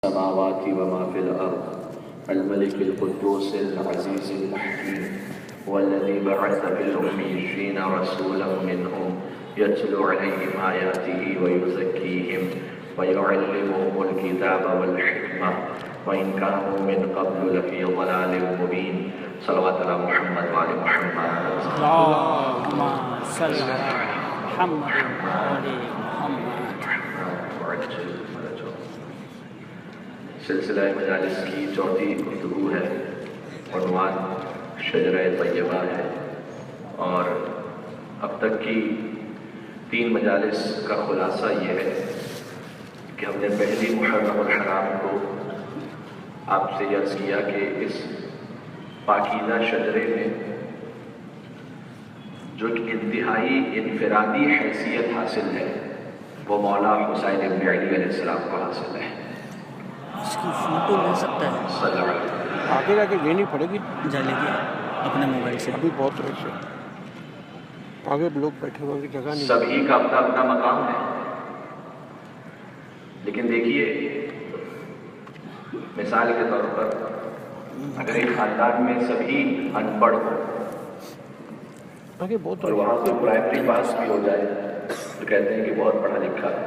السماوات وما في الأرض الملك القدوس العزيز الحكيم والذي بعث في الأميين رسولا منهم يتلو عليهم آياته ويزكيهم ويعلمهم الكتاب والحكمة وإن كانوا من قبل لفي ضلال مبين صلوات على محمد وآل محمد اللهم صل على محمد وآل محمد. سلسلہ مجالس کی چوتھی گفتگو ہے، عنوان شجرہ طیبہ ہے، اور اب تک کی 3 مجالس کا خلاصہ یہ ہے کہ ہم نے پہلی محرم الحرام کو آپ سے عرض کیا کہ اس پاکیزہ شجرے میں جو ایک انتہائی انفرادی حیثیت حاصل ہے وہ مولا حسین ابن علی علیہ السلام کو حاصل ہے۔ اس کی فوٹو لے سکتا ہے؟ صلی اللہ علیہ وسلم۔ آگے جا کے لینی پڑے گی، جا لے کے اپنے موبائل سے۔ ابھی بہت رش ہے، آگے لوگ بیٹھے ہوئے کی جگہ نہیں۔ سبھی کا اپنا اپنا مقام ہے، لیکن دیکھیے مثال کے طور پر اگر ایک خاندان میں سبھی ان پڑھ ہو آگے بہت اور وہاں سے پرائمری پاس بھی ہو جائے تو کہتے ہیں کہ بہت پڑھا لکھا ہے۔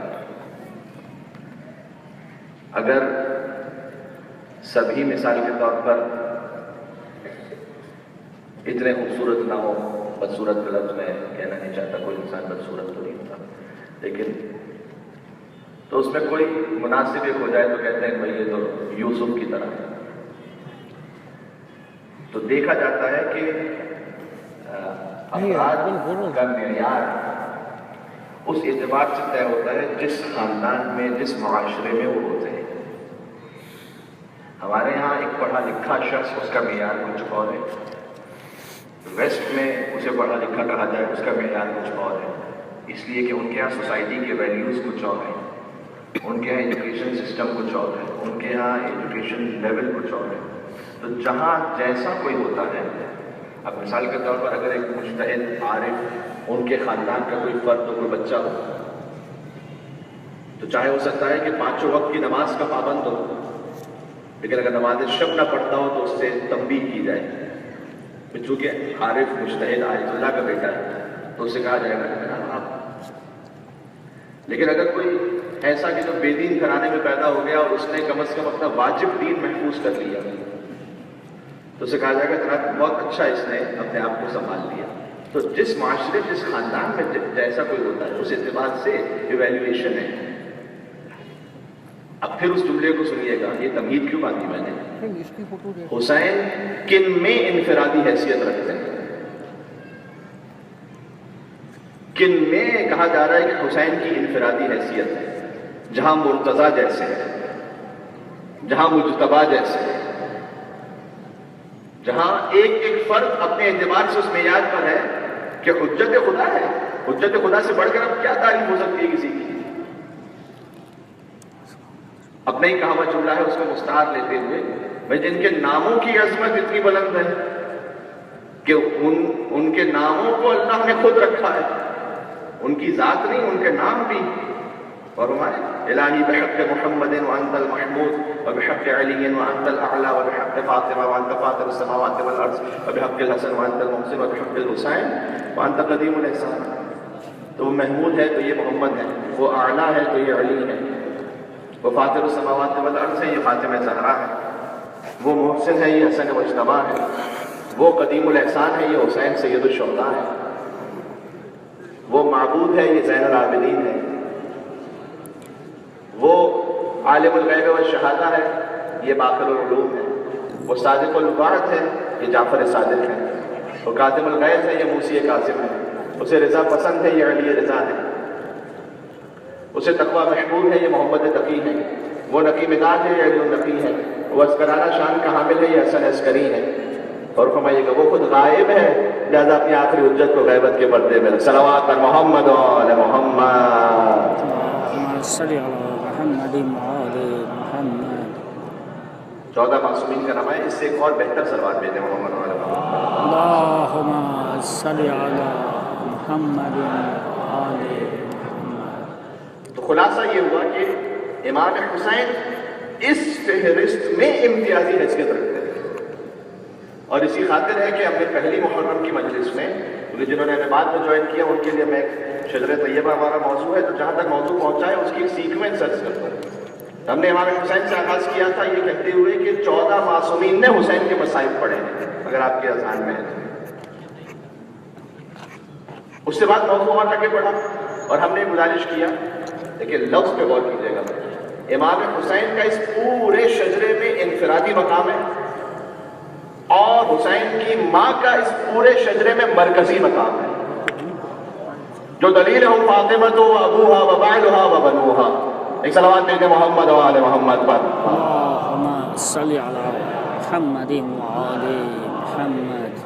اگر سبھی مثال کے طور پر اتنے خوبصورت نہ ہو، بدصورت کا لفظ میں کہنا نہیں چاہتا، کوئی انسان بدصورت تو نہیں ہوتا، لیکن تو اس میں کوئی مناسب ایک ہو جائے تو کہتے ہیں بھائی یہ تو یوسف کی طرح ہے۔ تو دیکھا جاتا ہے کہ افراد کا معیار اس اعتبار سے طے ہوتا ہے جس خاندان میں، جس معاشرے میں وہ ہوتے ہیں۔ ہمارے ہاں ایک پڑھا لکھا شخص، اس کا معیار کچھ اور ہے، ویسٹ میں اسے پڑھا لکھا کہا جائے اس کا معیار کچھ اور ہے، اس لیے کہ ان کے ہاں سوسائٹی کے ویلیوز کچھ اور ہیں، ان کے ہاں ایجوکیشن سسٹم کچھ اور ہے، ان کے ہاں ایجوکیشن لیول کچھ اور ہے۔ تو جہاں جیسا کوئی ہوتا ہے، اب مثال کے طور پر اگر ایک مجتہد عارف ان کے خاندان کا کوئی فرد ہو، کوئی بچہ ہو، تو چاہے ہو سکتا ہے کہ 5 وقت کی نماز کا پابند ہو، لیکن اگر نماز شب نہ پڑھتا ہو تو اس سے تنبیہ کی جائے، چونکہ عارف مجتہد آیت اللہ کا بیٹا ہے تو اسے کہا جائے گا کہ آپ۔ لیکن اگر کوئی ایسا کہ جو بے دین گھرانے میں پیدا ہو گیا اور اس نے کم از کم اپنا واجب دین محفوظ کر لیا تو اسے کہا جائے گا جناب بہت اچھا اس نے اپنے آپ کو سنبھال لیا۔ تو جس معاشرے، جس خاندان میں جیسا کوئی ہوتا ہے اس اعتبار سے ایویلیویشن ہے۔ اب پھر اس جملے کو سنیے گا، یہ تمہید کیوں باندھی میں نے؟ حسین کن میں انفرادی حیثیت رکھتے ہیں؟ کن میں کہا جا رہا ہے کہ حسین کی انفرادی حیثیت ہے؟ جہاں مرتضیٰ جیسے ہیں، جہاں مجتبیٰ جیسے ہیں، جہاں ایک ایک فرد اپنے اعتبار سے اس معیار پر ہے کہ حجت خدا ہے۔ حجت خدا سے بڑھ کر اب کیا تعریف ہو سکتی ہے کسی کی؟ اپنا ہی کہا ہوا جملہ ہے اس کو مستعار لیتے ہوئے، بھائی جن کے ناموں کی عظمت اتنی بلند ہے کہ ان کے ناموں کو اللہ نے خود رکھا ہے، ان کی ذات نہیں، ان کے نام بھی۔ اور ہمارے الہی بحق محمد وانت المحمود وبحق علی وانت الاعلی وبحق فاطمہ وانت فاطر السماوات والارض وبحق الحسن وانت المحسن وبحق الحسین وانت قدیم الاحسان۔ تو وہ محمود ہے تو یہ محمد ہے، وہ اعلیٰ ہے تو یہ علی ہے، وہ فاطر السماوات والارض ہے، یہ فاطمہ زہرا ہے، وہ محسن ہے، یہ حسن مجتبیٰ ہے، وہ قدیم الاحسان ہے، یہ حسین سید الشہداء ہے، وہ معبود ہے، یہ زین العابدین ہے، وہ عالم الغیب والشہادہ ہے، یہ باقر العلوم ہے، وہ صادق الوعد ہے، یہ جعفر صادق ہے، وہ کاظم الغیظ ہے، یہ موسی کاظم ہے، اسے رضا پسند ہے، یہ علی رضا ہے، اسے تقوی محبوب ہے، یہ محمد تقی ہے، وہ نقی مزاج ہے، یہ علی النقی ہے، وہ عسکرانہ شان کا حامل ہے، یہ حسن عسکری ہے۔ اور فرمائیے گا وہ خود غائب ہے، لہذا اپنی آخری حجت کو غیبت کے پردے میں صلوات پر محمد و آل محمد۔ صلی علی محمد و آل محمد۔ 14 معصومین کا نام ہے، اس سے ایک اور بہتر صلوات بھیجیں محمد و آل محمد۔ اللہم صلی علی محمد و آل محمد۔ تو خلاصہ یہ ہوا کہ امام حسین اس فہرست میں امتیازی حیثیت رکھتے ہیں. اور اسی خاطر ہے کہ ہم نے پہلی محرم کی مجلس میں، کیونکہ جنہوں نے ہمیں بعد میں جوائن کیا ان کے لیے میں شجر طیبہ ہمارا موضوع ہے، تو جہاں تک موضوع پہنچا ہے اس کی ایک سیکوینس سرچ کرتا ہوں. ہم نے امام حسین سے آغاز کیا تھا یہ کہتے ہوئے کہ 14 معصومین نے حسین کے مصائب پڑھے ہیں، اگر آپ کے اذہان میں ہے. اس سے بعد موضوع اور آگے بڑھا اور ہم نے گزارش کیا، لیکن لفظ پہ غور کیجیے گا، امام حسین کا اس پورے شجرے میں انفرادی مقام ہے اور حسین کی ماں کا اس پورے شجرے میں مرکزی مقام ہے. جو دلیل ہے فاطمہ تو ابوہا و بعلہا و بنوہا. ایک صلوات بھیجیں محمد و آل محمد پر. اللهم صل على محمد وآل محمد.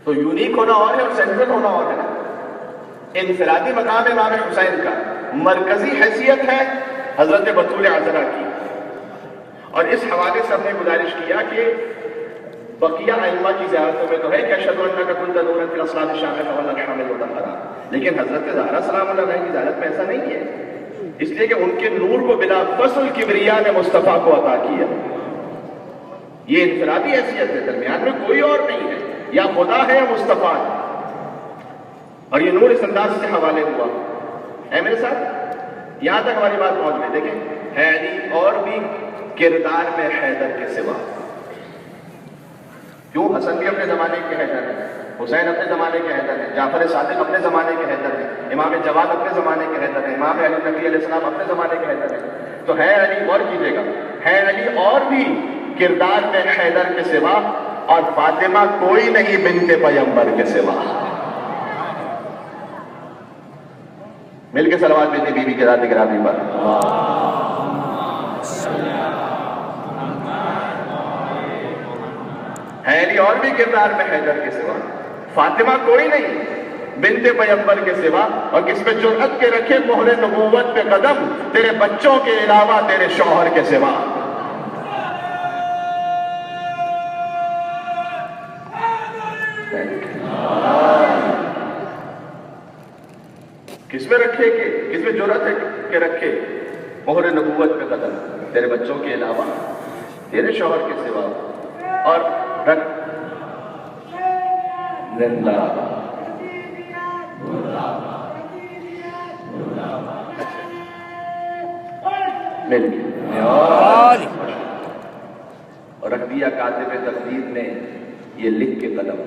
تو یونیک ہونا اور ہے اور سینٹرل ہونا اور ہے. انفرادی مقام امام حسین کا، مرکزی حیثیت ہے حضرت بطول عذرا کی. اور اس حوالے سے ہم نے گزارش کیا کہ بقیہ ائمہ کی زیارتوں میں تو ہے کہ اشہد ان کا کنت نورا فی الاصلاب شامل شامل مطہرا، لیکن حضرت زہرا سلام اللہ علیہ کی زیارت میں ایسا نہیں ہے، اس لیے کہ ان کے نور کو بلا فصل کبریا نے مصطفیٰ کو عطا کیا. یہ انفرادی حیثیت ہے، درمیان میں کوئی اور نہیں ہے، یا خدا ہے یا مصطفیٰ ہے. اور یہ نور اس انداز سے حوالے ہوا ہے میرے ساتھ. یہاں تک ہماری بات پہنچ گئی. دیکھیں ہے علی اور بھی کردار میں حیدر کے سوا. کیوں؟ حسن بھی اپنے زمانے کے حیدر ہیں، حسین اپنے زمانے کے حیدر ہیں، جعفر صادق اپنے زمانے کے حیدر ہیں، امام جواد اپنے زمانے کے حیدر ہیں، امام علی نبی علیہ السلام اپنے زمانے کے حیدر ہیں. تو ہے علی، غور کیجیے گا، ہے علی اور بھی کردار میں حیدر کے سوا، اور فاطمہ کوئی نہیں بنت پیغمبر کے سوا. مل کے صلوات بھیجیں بی بی کے ذات گرامی پر. ہے علی اور بھی کردار میں حیدر کے سوا، فاطمہ کوئی نہیں بنت پیغمبر کے سوا. اور کس پہ جرأت کے رکھے مہر نبوت پہ قدم، تیرے بچوں کے علاوہ تیرے شوہر کے سوا. کس میں رکھے کہ کس میں جرأت ہے کہ رکھے مہر نبوت پہ قدم، تیرے بچوں کے علاوہ تیرے شوہر کے سوا. اور رکھ زندہ مل اور رکھ دیا کاتب تقدیر نے یہ لکھ کے قدم،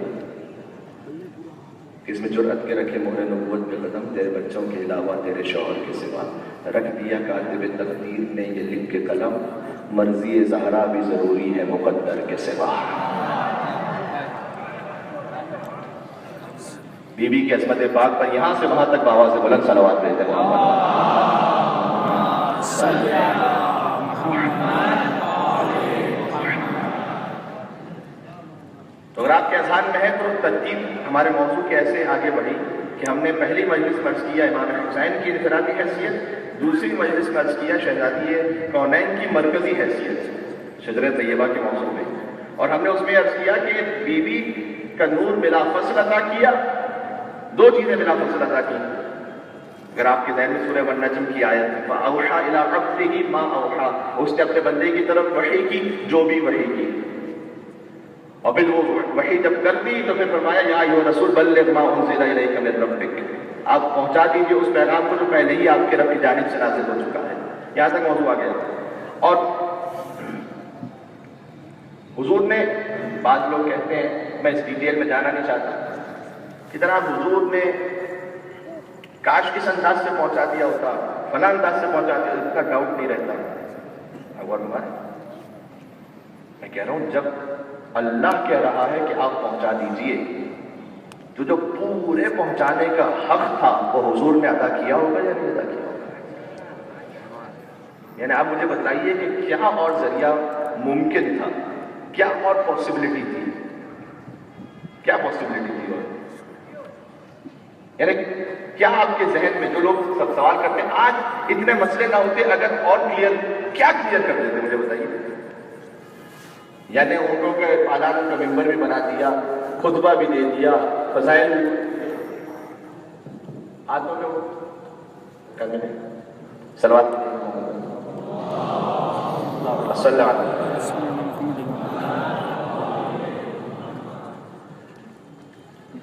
کس میں جرأت کے رکھے مہر نبوت پہ قدم، تیرے بچوں کے علاوہ تیرے شوہر کے سوا. رکھ دیا کاتب تقدیر نے یہ لکھ کے قلم، مرضی زہرا بھی ضروری ہے مقدر کے سوا. بی بی کی عصمت پاک پر یہاں سے وہاں تک بآواز بلند صلوات بھیجتے ہیں. تو اگر آپ کے اذہان میں ہے تو ترتیب ہمارے موضوع کے ایسے آگے بڑھی کہ ہم نے پہلی مجلس میں عرض کیا امام حسین کی انفرادی حیثیت، دوسری مجلس میں عرض کیا شہزادی کونین کی مرکزی حیثیت شجر طیبہ کے موضوع میں. اور ہم نے اس میں عرض کیا کہ بی بی کا نور بلا فصل عطا کیا، دو چیزیں بلا فصل عطا کی. اگر آپ کے ذہن میں سورہ والنجم کی آیت ہے فَأَوْحَى إِلَىٰ عَبْدِهِ مَا أَوْحَى، اس نے اپنے بندے کی طرف وحی کی جو بھی وحی کی. اور پھر وہ وحی جب کر دی تو پھر فرمایا یا ایھا الرسول بلغ ما انزل الیک من ربک، آپ پہنچا دیجیے اس پیغام کو جو پہلے ہی آپ کے رب کی جانب سے نازل ہو چکا ہے. یہاں تک موضوع آ گیا. اور حضور نے، بعض لوگ کہتے ہیں، میں اس ڈیٹیل میں جانا نہیں چاہتا، ادھر آپ حضور نے کاش کس انداز سے پہنچا دیا ہوتا، فلاں انداز سے پہنچا دیا، اس کا ڈاؤٹ نہیں رہتا. میں کہہ رہا ہوں جب اللہ کہہ رہا ہے کہ آپ پہنچا دیجئے، تو جو پورے پہنچانے کا حق تھا وہ حضور نے ادا کیا ہوگا یا نہیں ادا کیا ہوگا؟ یعنی آپ مجھے بتائیے کہ کیا اور ذریعہ ممکن تھا، کیا اور پاسبلٹی تھی، کیا پاسبلٹی تھی؟ اور یعنی کیا آپ کے ذہن میں جو لوگ سب سوال کرتے ہیں آج اتنے مسئلے نہ ہوتے اگر اور کلیئر، کیا کلیئر کر دیتے مجھے بتائیے. یعنی اونٹوں کے پالان کا ممبر بھی بنا دیا، خطبہ بھی دے دیا، فضائل ہاتھوں میں کرنے صلوات صلی اللہ علیہ وسلم. سيدنا محمد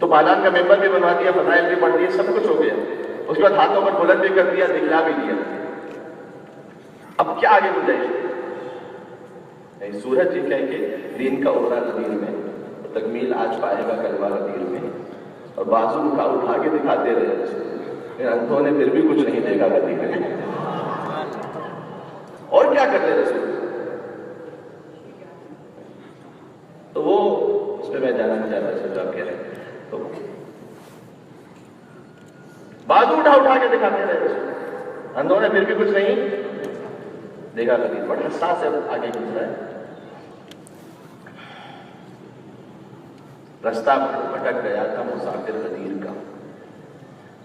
تو پالان کا ممبر بھی بنوا دیا، فضائل بھی پڑھ دیے، سب کچھ ہو گیا. اس کے بعد ہاتھوں پر بلند بھی کر دیا، دکھلا بھی دیا. اب کیا آگے گنجائش؟ سورج جی کہہ کے دین کا اڑا غدیر میں، تکمیل آج پائے گا کلمہ غدیر میں، اور بازو اٹھا کے دکھاتے رہے. اندھوں نے پھر بھی کچھ نہیں دیکھا غدیر میں. اور کیا کرتے رسول؟ تو وہ اس پہ میں جانا نہیں چاہتا، اس جو آپ کہہ رہے ہیں. تو بازو اٹھا کے دکھاتے رہے رسول، اندھوں نے پھر بھی کچھ نہیں دیکھا غدیر. بڑا حساس ہے. آگے گزرا ہے، رستہ بھٹک گیا تھا مسافر غدیر کا.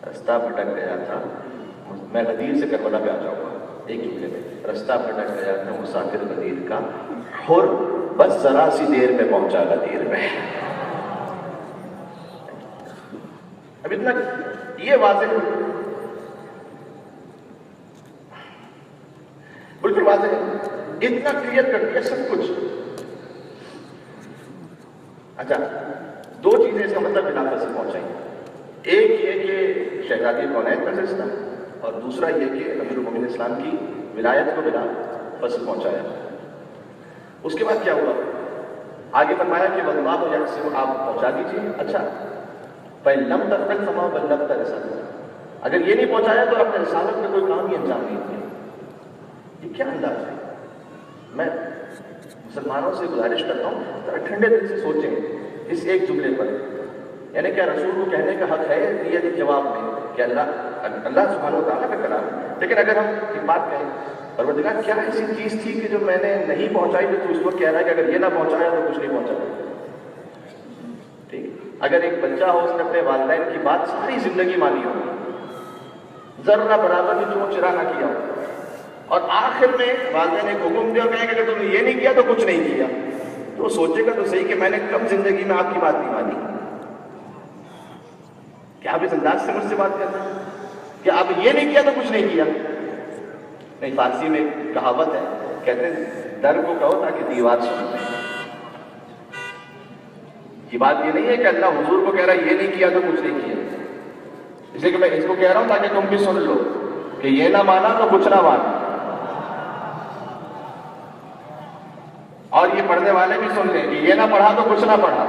رستہ بھٹک گیا تھا، میں غدیر سے کربلا پہ آ جاؤں گا ایک جملے میں. رستہ بھٹک گیا تھا مسافر غدیر کا، حر بس ذرا سی دیر میں پہنچا غدیر میں. اب اتنا یہ واضح، بالکل واضح ہے، اتنا کلیئر کر دیا سب کچھ. اچھا، دو چیزیں اس کا مطلب بلا فصل پہنچائیں. ایک یہ کہ شہزادی کونین کا سلسلہ، اور دوسرا یہ کہ امیر المومنین اسلام کی ولایت کو بلا فصل پہنچایا. اس کے بعد کیا ہوا؟ آگے فرمایا کہ واللہ یحسب، آپ پہنچا دیجیے. اچھا، فَإِن لَمْ تَفْعَلْ فَمَا بَلَّغْتَ رِسَالَتَهُ، اگر یہ نہیں پہنچایا تو اپنے رسالت میں کوئی کام ہی انجام نہیں دیا. یہ کیا انداز ہے؟ میں مسلمانوں سے گزارش کرتا ہوں ذرا ٹھنڈے دل سے سوچیں اس ایک جملے پر. یعنی کیا رسول کو کہنے کا حق ہے یہ جواب میں کہ اللہ سبحانہ و تعالیٰ کا کلام ہے. لیکن اگر ہم ایک بات کہیں، پروردگار کیا ایسی چیز تھی کہ جو میں نے نہیں پہنچائی تو اس وقت کہہ رہا ہے کہ اگر یہ نہ پہنچایا تو کچھ نہیں پہنچایا. ٹھیک، اگر ایک بچہ ہو، اس نے اپنے والدین کی بات ساری زندگی مانی ہو، ذرہ برابر بھی چون چرا نہ کیا ہو، اور آخر میں والدین ایک حکم دیا کہیں کہ اگر تم نے یہ نہیں کیا تو کچھ نہیں کیا، تو وہ سوچے گا تو صحیح کہ میں نے کب زندگی میں آپ کی بات نہیں مانی. کیا آپ اس انداز سے مجھ سے بات کرتے ہیں کہ آپ یہ نہیں کیا تو کچھ نہیں کیا؟ نہیں، فارسی میں کہاوت ہے، کہتے ہیں در کو کہو تاکہ دیوار سنے. یہ بات یہ نہیں ہے کہ اللہ حضور کو کہہ رہا ہے یہ نہیں کیا تو کچھ نہیں کیا. اس لیے کہ میں اس کو کہہ رہا ہوں تاکہ تم بھی سن لو کہ یہ نہ مانا تو کچھ نہ مانا، اور یہ پڑھنے والے بھی سن لیں کہ یہ نہ پڑھا تو کچھ نہ پڑھا،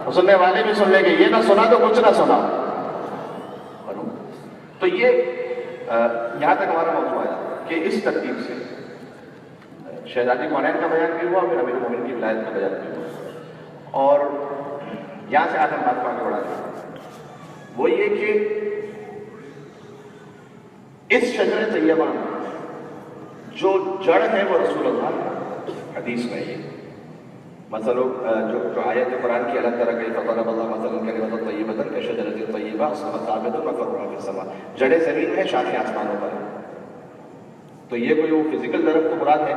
اور سننے والے بھی سن لیں کہ یہ نہ سنا تو کچھ نہ سنا. تو یہ یہاں تک ہمارا موضوع ہے کہ اس ترتیب سے شہزادی کونین کا بیان بھی ہوا، پھر امیر المومنین کی ولایت کا بیان بھی ہوا. اور یہاں سے آج ہم بات کو آگے بڑھاتے ہیں، وہ یہ کہ اس شجر طیبہ جو جڑ ہے وہ رسول اللہ. حدیث میں یہ مثلا جو آیت قرآن کی اللہ تعالیٰ کی فضرب اللہ مثلا کلمۃ طیبۃ کشجرۃ طیبہ اصلها ثابت وفرعها فی السماء، جڑیں زمین میں، شاخیں آسمانوں پر. تو یہ کوئی وہ فزیکل درخت تو مراد ہے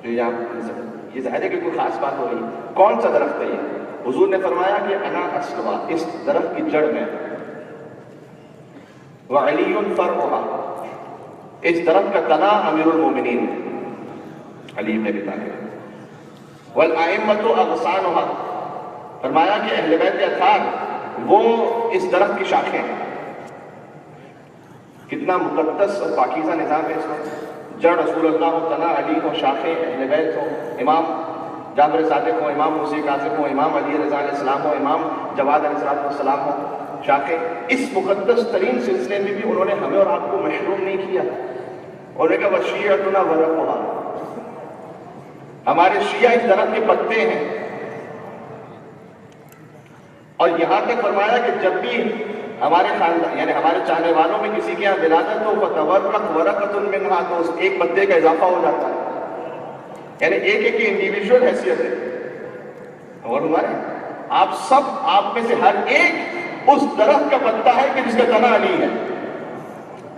جو یہاں، یہ ظاہر ہے کہ کوئی خاص بات ہو رہی. کون سا درخت ہے یہ؟ حضور نے فرمایا کہ انا اصلها، اس درخت کی جڑ میں، وعلی فرعها، اس درخت کا تنا امیر المومنین علی بن ابی طالب، والائمۃ اغصانها، فرمایا کہ اہل بیت اطہار وہ اس درخت کی شاخیں ہیں. کتنا مقدس اور پاکیزہ نظام ہے اس میں. جڑ رسول اللہ ہو، تنا علی ہو، شاخیں اہل بیت ہو، امام جعفر صادق ہو، امام موسی کاظم ہو، امام علی رضا علیہ السلام ہو، امام جواد علیہ السلام ہو، شاخیں. اس مقدس ترین سلسلے میں بھی انہوں نے ہمیں اور آپ کو محروم نہیں کیا. انہوں نے کہا وشیعتنا ورقها، ہمارے شیعہ اس درخت کے پتے ہیں. اور یہاں تک فرمایا کہ جب بھی ہمارے خاندان یعنی ہمارے چاہنے والوں میں کسی کے یہاں ولادت ہو فتورق ورقۃ منھا، تو اس ایک پتے کا اضافہ ہو جاتا ہے. یعنی ایک ایک کی انڈیویجول حیثیت ہے. اور ہمارے آپ سب، آپ میں سے ہر ایک اس درخت کا پتا ہے کہ جس کا تنا علی ہے.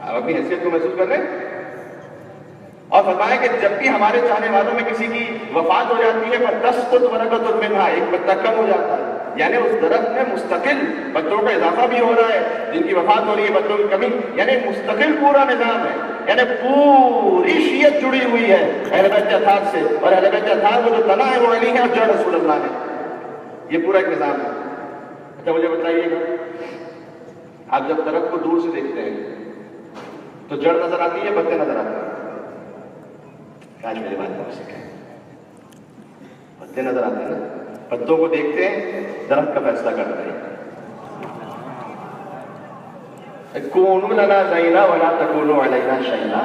آپ اپنی حیثیت کو محسوس کر رہے ہیں. اور فرمایا کہ جب بھی ہمارے چاہنے والوں میں کسی کی وفات ہو جاتی ہے فَتَسْقُطْ وَرَقَةٌ مِنْهَا، ایک پتا کم ہو جاتا ہے. یعنی اس درخت میں مستقل بچوں کا اضافہ بھی ہو رہا ہے، جن کی وفات ہو رہی ہے بچوں کی کمی، یعنی مستقل پورا نظام ہے، یعنی پوری شیعت جڑی ہوئی ہے اہل بیت اطہار سے، اور اہل بیت اطہار کو جو تنا ہے وہ علی ہے اور جڑ رسول اللہ ہے. یہ پورا ایک نظام ہے. اچھا مجھے بتائیے گا، آپ جب درخت کو دور سے دیکھتے ہیں تو جڑ نظر آتی ہے، پتے نظر آتے ہیں؟ آج میری بات سمجھ سکیں، پتے نظر آتے ہیں نا. پتوں کو دیکھتے ہیں، درخت کا فیصلہ کرتے ہیں. کونوا لنا زینا ولا تکونوا علینا شینا.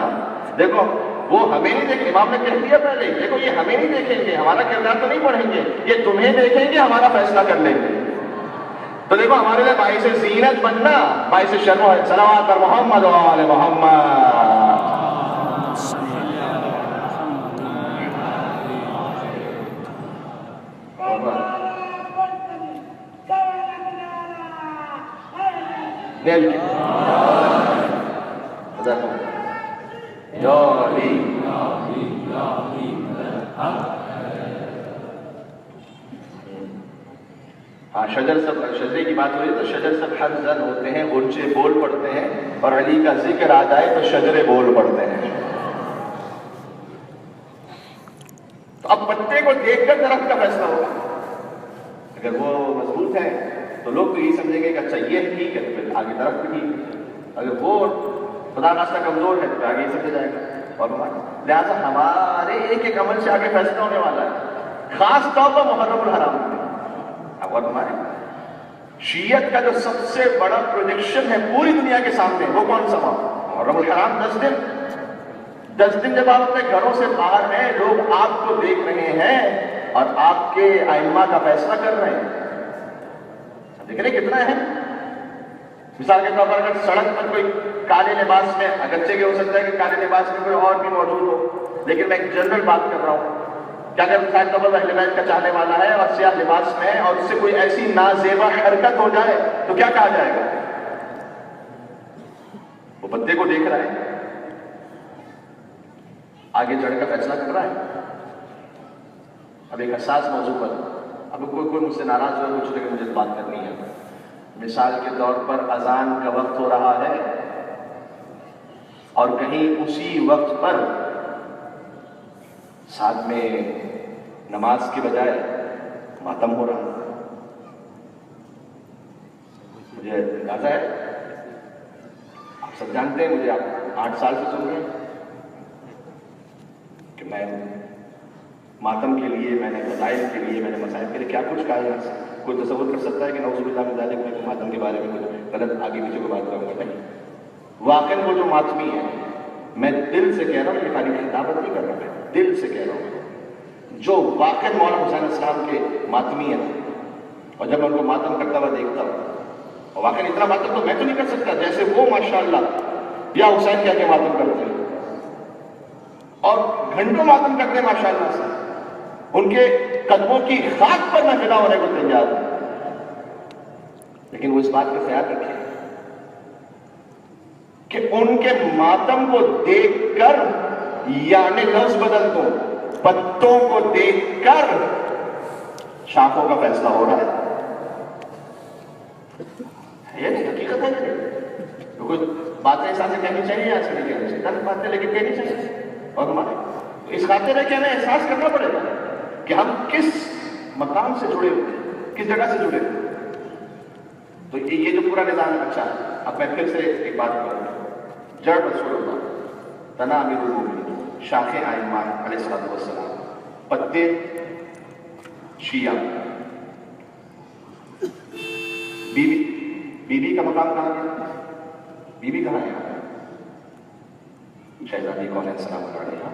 دیکھو وہ ہمیں نہیں دیکھیں، امام نے کہہ دیا پہلے، دیکھو یہ ہمیں نہیں دیکھیں گے، ہمارا کردار تو نہیں پڑھیں گے، یہ تمہیں دیکھیں گے، ہمارا فیصلہ کر لیں گے. تو دیکھو ہمارے لیے باعث زینت بننا، باعث شرم ہے. صلوات پر محمد و آل محمد. ہاں شجرے کی بات ہوئی تو شجر سب ہر زن ہوتے ہیں، غنچے بول پڑتے ہیں، اور علی کا ذکر آ جائے تو شجرے بول پڑتے ہیں. تو اب پتے کو دیکھ کر درخت کا فیصلہ ہوگا. اگر وہ مضبوط ہے تو لوگ تو یہ سمجھیں گے کہ اچھا یہ ٹھیک ہے تو پھر آگے درخت ٹھیک ہے. اگر وہ خدا ناصرہ کمزور ہے تو آگے یہ سمجھا جائے گا. اور لہٰذا ہمارے ایک ایک عمل سے آگے فیصلہ ہونے والا ہے، خاص طور پر محرم الحرام میں. اب اور ہمارے شیعت کا جو سب سے بڑا پروجیکشن ہے پوری دنیا کے سامنے، وہ کون سا محرم الحرام. 10 دن جب آپ اپنے گھروں سے باہر ہیں، لوگ آپ کو دیکھ رہے ہیں اور آپ کے ائمہ کا فیصلہ کر رہے ہیں. دیکھ رہے کتنا ہے. مثال کے طور پر اگر سڑک پر کوئی کالے لباس میں، اگرچہ کہ ہو سکتا ہے کہ کالے لباس میں کوئی اور بھی موجود ہو، لیکن میں ایک جنرل بات کر رہا ہوں کہ اگر مثال کے طور پر اہل بیت کا چاہنے والا ہے اور سیاہ لباس میں ہے اور اس سے کوئی ایسی نازیبا حرکت ہو جائے تو کیا کہا جائے گا؟ وہ پتے کو دیکھ رہا ہے، آگے جڑ کا فیصلہ کر رہا ہے. اب ایک حساس موضوع پر اب کوئی مجھ سے ناراض ہو کچھ، لیکن مجھے بات کرنی ہے. مثال کے طور پر اذان کا وقت ہو رہا ہے اور کہیں اسی وقت پر ساتھ میں نماز کے بجائے ماتم ہو رہا ہے. مجھے اندازہ ہے، آپ سب جانتے ہیں، مجھے آپ 8 سال سے سن رہے ہیں کہ میں ماتم کے لیے، میں نے فضائل کے لیے، میں نے مسائل کے لیے کیا کچھ کہا ہے. کوئی تصور کر سکتا ہے کہ نعوذ باللہ من ذالک میں ماتم کے بارے میں کچھ غلط آگے پیچھے کو بات کروں گا؟ نہیں. واقعاً وہ جو ماتمی ہے، میں دل سے کہہ رہا ہوں، یہ خالی خطابت نہیں کر رہا، میں دل سے کہہ رہا ہوں، جو واقعاً مولانا حسین السلام کے ماتمی ہیں، اور جب میں ان کو ماتم کرتا ہوا دیکھتا ہوں، اور واقعاً اتنا ماتم تو میں تو نہیں کر سکتا جیسے وہ ماشاءاللہ یا حسین کیا کہ ماتم کرتے ہیں، اور گھنٹوں ماتم کرتے ہیں ماشاءاللہ سے. ان کے قدموں کی خاک پر میں فدا ہونے کو تیار ہوں. لیکن وہ اس بات کا خیال رکھیں کہ ان کے ماتم کو دیکھ کر، یعنی لفظ بدل دو، پتوں کو دیکھ کر شاخوں کا فیصلہ ہو رہا ہے. یہ نہیں حقیقت ہے. کوئی باتیں اس سے کہنی چاہیے یا ایسے نہیں کہنی چاہیے، غلط باتیں لیکن کہنی چاہیے. اور ہمارے اس خاطر ہے کہ ہمیں احساس کرنا پڑے گا کہ ہم کس مقام سے جڑے ہوئے ہیں، کس جگہ سے جڑے ہوئے ہیں. تو یہ جو پورا نظام ہے. اچھا اب میں پھر سے ایک بات کروں، جڑ رسول اللہ، تنا امیر المومنین، شاخ ائمہ علیہ الصلوۃ والسلام، پتے شیعہ. بی بی کا مقام کہاں گیا؟ بی بی کہاں ہے؟ شہزادی کون ہے السلام علیہ.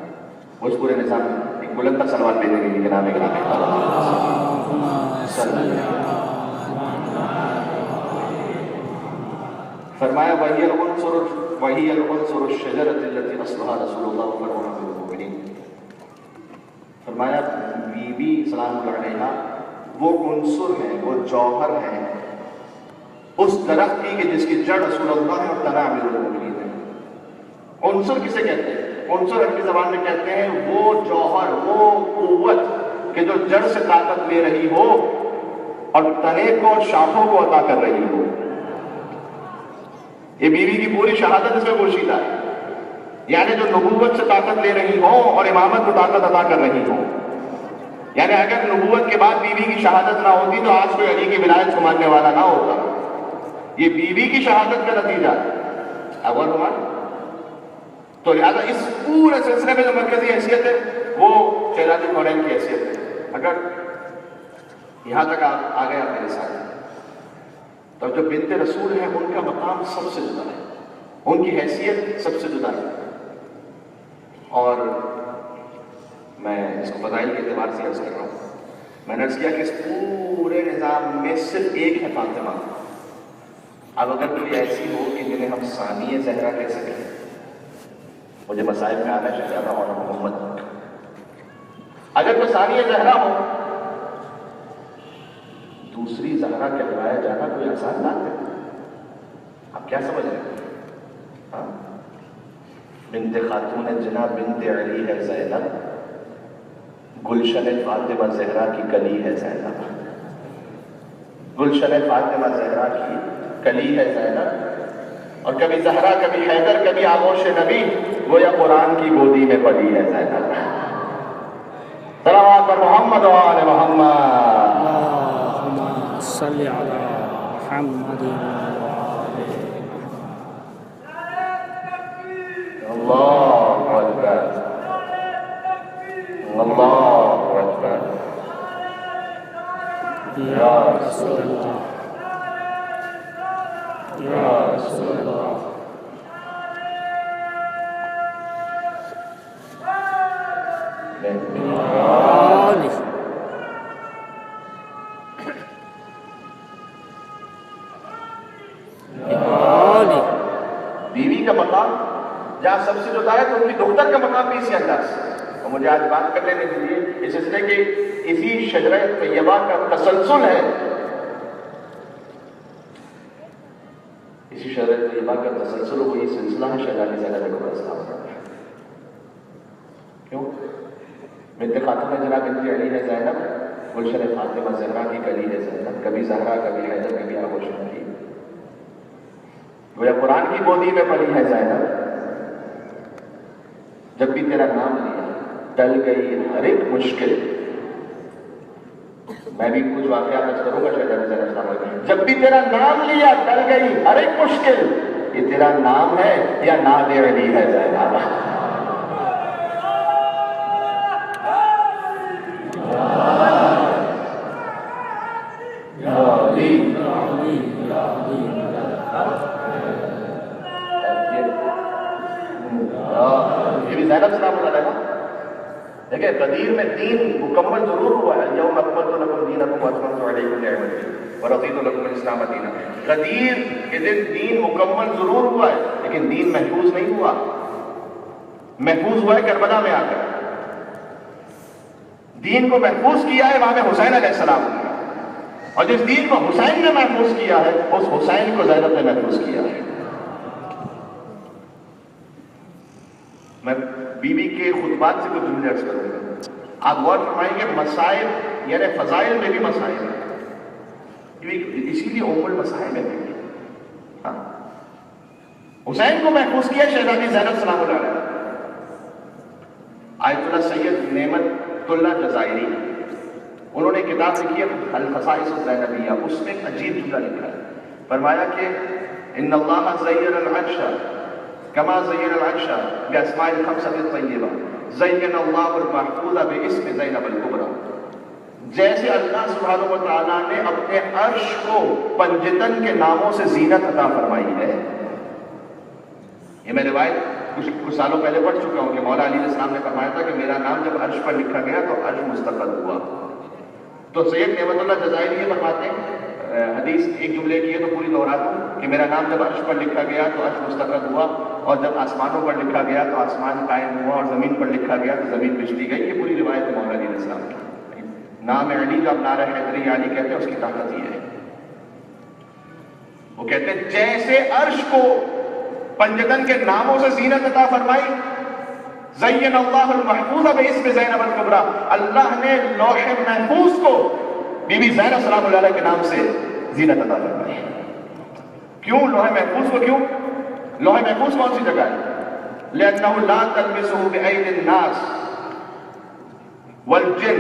وہ اس پورے نظام میں ایک بلند تر سلوات دینے کے لیے کہ نام فرمایا وہی العنصر الشجرۃ التي اصلها رسول اللہ فرمایا بالمؤمنین. فرمایا بی بی سلام اللہ علیہا وہ عنصر ہے، وہ جوہر ہے اس درخت کی کہ جس کی جڑ رسول اللہ اور تنا امیر المؤمنین ہے. عنصر کسے کہتے ہیں؟ عنصر عربی زبان میں کہتے ہیں وہ جوہر، وہ قوت کہ جو جڑ سے طاقت لے رہی ہو، اور تنے کو اور شاخوں کو عطا کر رہی ہو. یہ بیوی کی پوری شہادت اس میں پوشیدہ ہے. یعنی جو نبوت سے طاقت لے رہی ہو اور امامت کو طاقت عطا کر رہی ہو. یعنی اگر نبوت کے بعد بیوی کی شہادت نہ ہوتی تو آج کوئی علی کی ولایت کو ماننے والا نہ ہوتا. یہ بیوی کی شہادت کا نتیجہ ہے. تو لہٰذا اس پورے سلسلے میں جو مرکزی حیثیت ہے وہ شہزادی کونین کی حیثیت ہے. اگر یہاں تک آ گیا میرے ساتھ، تو جو بنت رسول ہیں ان کا مقام سب سے جدا ہے، ان کی حیثیت سب سے جدا ہے. اور میں اس کو فضائل کے اعتبار سے عرض کر رہا ہوں. میں نے عرض کیا کہ اس پورے نظام میں صرف ایک ہے فاطمہ. اب اگر کوئی ایسی ہو کہ جنہیں ہم ثانیہ زہرا کہہ سکیں، مجھے مصائب میں آنا شہزادہ اور محمد، اگر کوئی ثانیہ زہرا ہو، دوسری زہرا کہلایا جانا کوئی آسان بات ہے. آپ کیا سمجھ رہے ہیں؟ بنت خاتون جناب بنت علی ہے زینب، گلشن فاطمہ زہرا کی کلی ہے زینب. گلشن فاطمہ زہرا کی کلی ہے زینب. اور کبھی زہرا، کبھی حیدر، کبھی آغوش نبی، گویا قرآن کی گودی میں پلی ہے زینب. صلوات پر محمد و آل محمد. اللهم صل على محمد اللہ اکبر، اللہ اکبر. یا رسول اللہ، یا رسول اللہ. بیوی کا مقام جہاں سب سے جدا ہے تو ان کی دختر کا مقام بھی اسی انداز سے. اور مجھے آج بات کر لینے کے لیے اس سلسلے کے اسی شجرہ طیبہ کا تسلسل ہے، اسی شجرہ طیبہ کا تسلسل وہی سلسلہ ہے شہزادی زینب کبریٰ السلام کا. کیوں؟ بنت خاتون جناب بنت علی ہے زینب، گلشن فاطمہ زہرا کی کلی ہے زینب. کبھی زہرا، کبھی حیدر، کبھی آغوش نبی، گویا قرآن کی گودی میں پلی ہے زینب. جب بھی تیرا نام لیا ٹل گئی ہر ایک مشکل. میں بھی کچھ واقعات کروں گا شہزادی زینب السلام علیکم. جب بھی تیرا نام لیا ٹل گئی ہر ایک مشکل. یہ تیرا نام ہے یا نام علی ہے زینب؟ زینب سلام اللہ علیہ. دیکھیں قدیر میں دین مکمل ضرور ہوا ہے. یوم اکملت لکم دینکم واتممت علیکم نعمتی ورضیت لکم الاسلام دینا. قدیر کے دن دین مکمل ضرور ہوا ہے، لیکن دین محفوظ نہیں ہوا. محفوظ ہوا ہے کربلا میں آ کر. دین کو محفوظ کیا ہے امام حسین علیہ السلام نے، اور جس دین کو حسین نے محفوظ کیا ہے اس حسین کو زینب نے محفوظ کیا ہے. میں بیوی کے خطبات سے کچھ جملے عرض کروں گا. آپ غور فرمائیں گے مسائل یعنی فضائل میں بھی مسائل ہیں، اسی لیے ام المسائل ہے بیوی. حسین کو محفوظ کیا شہزادی زینب سلام اللہ علیہ. آیت اللہ سید نعمت اللہ جزائری انہوں نے کتاب لکھی ہے الخصائص الزینبیہ. اس میں ایک عجیب جملہ لکھا ہے. فرمایا کہ ان اللہ زین العرش کما زین العرش باسماء الخمسۃ الطیبہ زین اللہ المحفوظ باسم زینب الکبریٰ. جیسے اللہ سبحانہ و تعالیٰ نے اپنے عرش کو پنجتن کے ناموں سے زینت عطا فرمائی ہے. یہ میں روایت کچھ سالوں پہلے پڑھ چکا ہوں کہ مولا علی علیہ السلام نے فرمایا تھا کہ میرا نام جب عرش پر لکھا گیا تو عرش مستقل ہوا. تو سید نعمت اللہ جزائری یہ فرماتے ہیں، حدیث ایک جملے کی ہے تو پوری دہراتا ہوں کہ میرا نام جب عرش پر لکھا گیا تو عرش مستقل ہوا، اور جب آسمانوں پر لکھا گیا تو آسمان قائم ہوا، اور زمین پر لکھا گیا تو زمین بچتی گئی. یہ پوری روایت ہے مولا علی علیہ السلام کی. نام علی جو آپ نعرہ حیدری علی کہتے ہیں اس کی طاقت یہ ہے. وہ کہتے ہیں جیسے عرش کو پنجتن کے ناموں سے زینت عطا فرمائی، زین اللہ المحفوظ باسم زینب الکبریٰ، اللہ نے لوح محفوظ کو بی بی زینب سلام اللہ علیہ کے نام سے زینت عطا فرمائی. کیوں لوح محفوظ کو؟ کیوں لوح محفوظ کون سی جگہ ہے؟ لأنه لا تلمسه بأيدي الناس والجن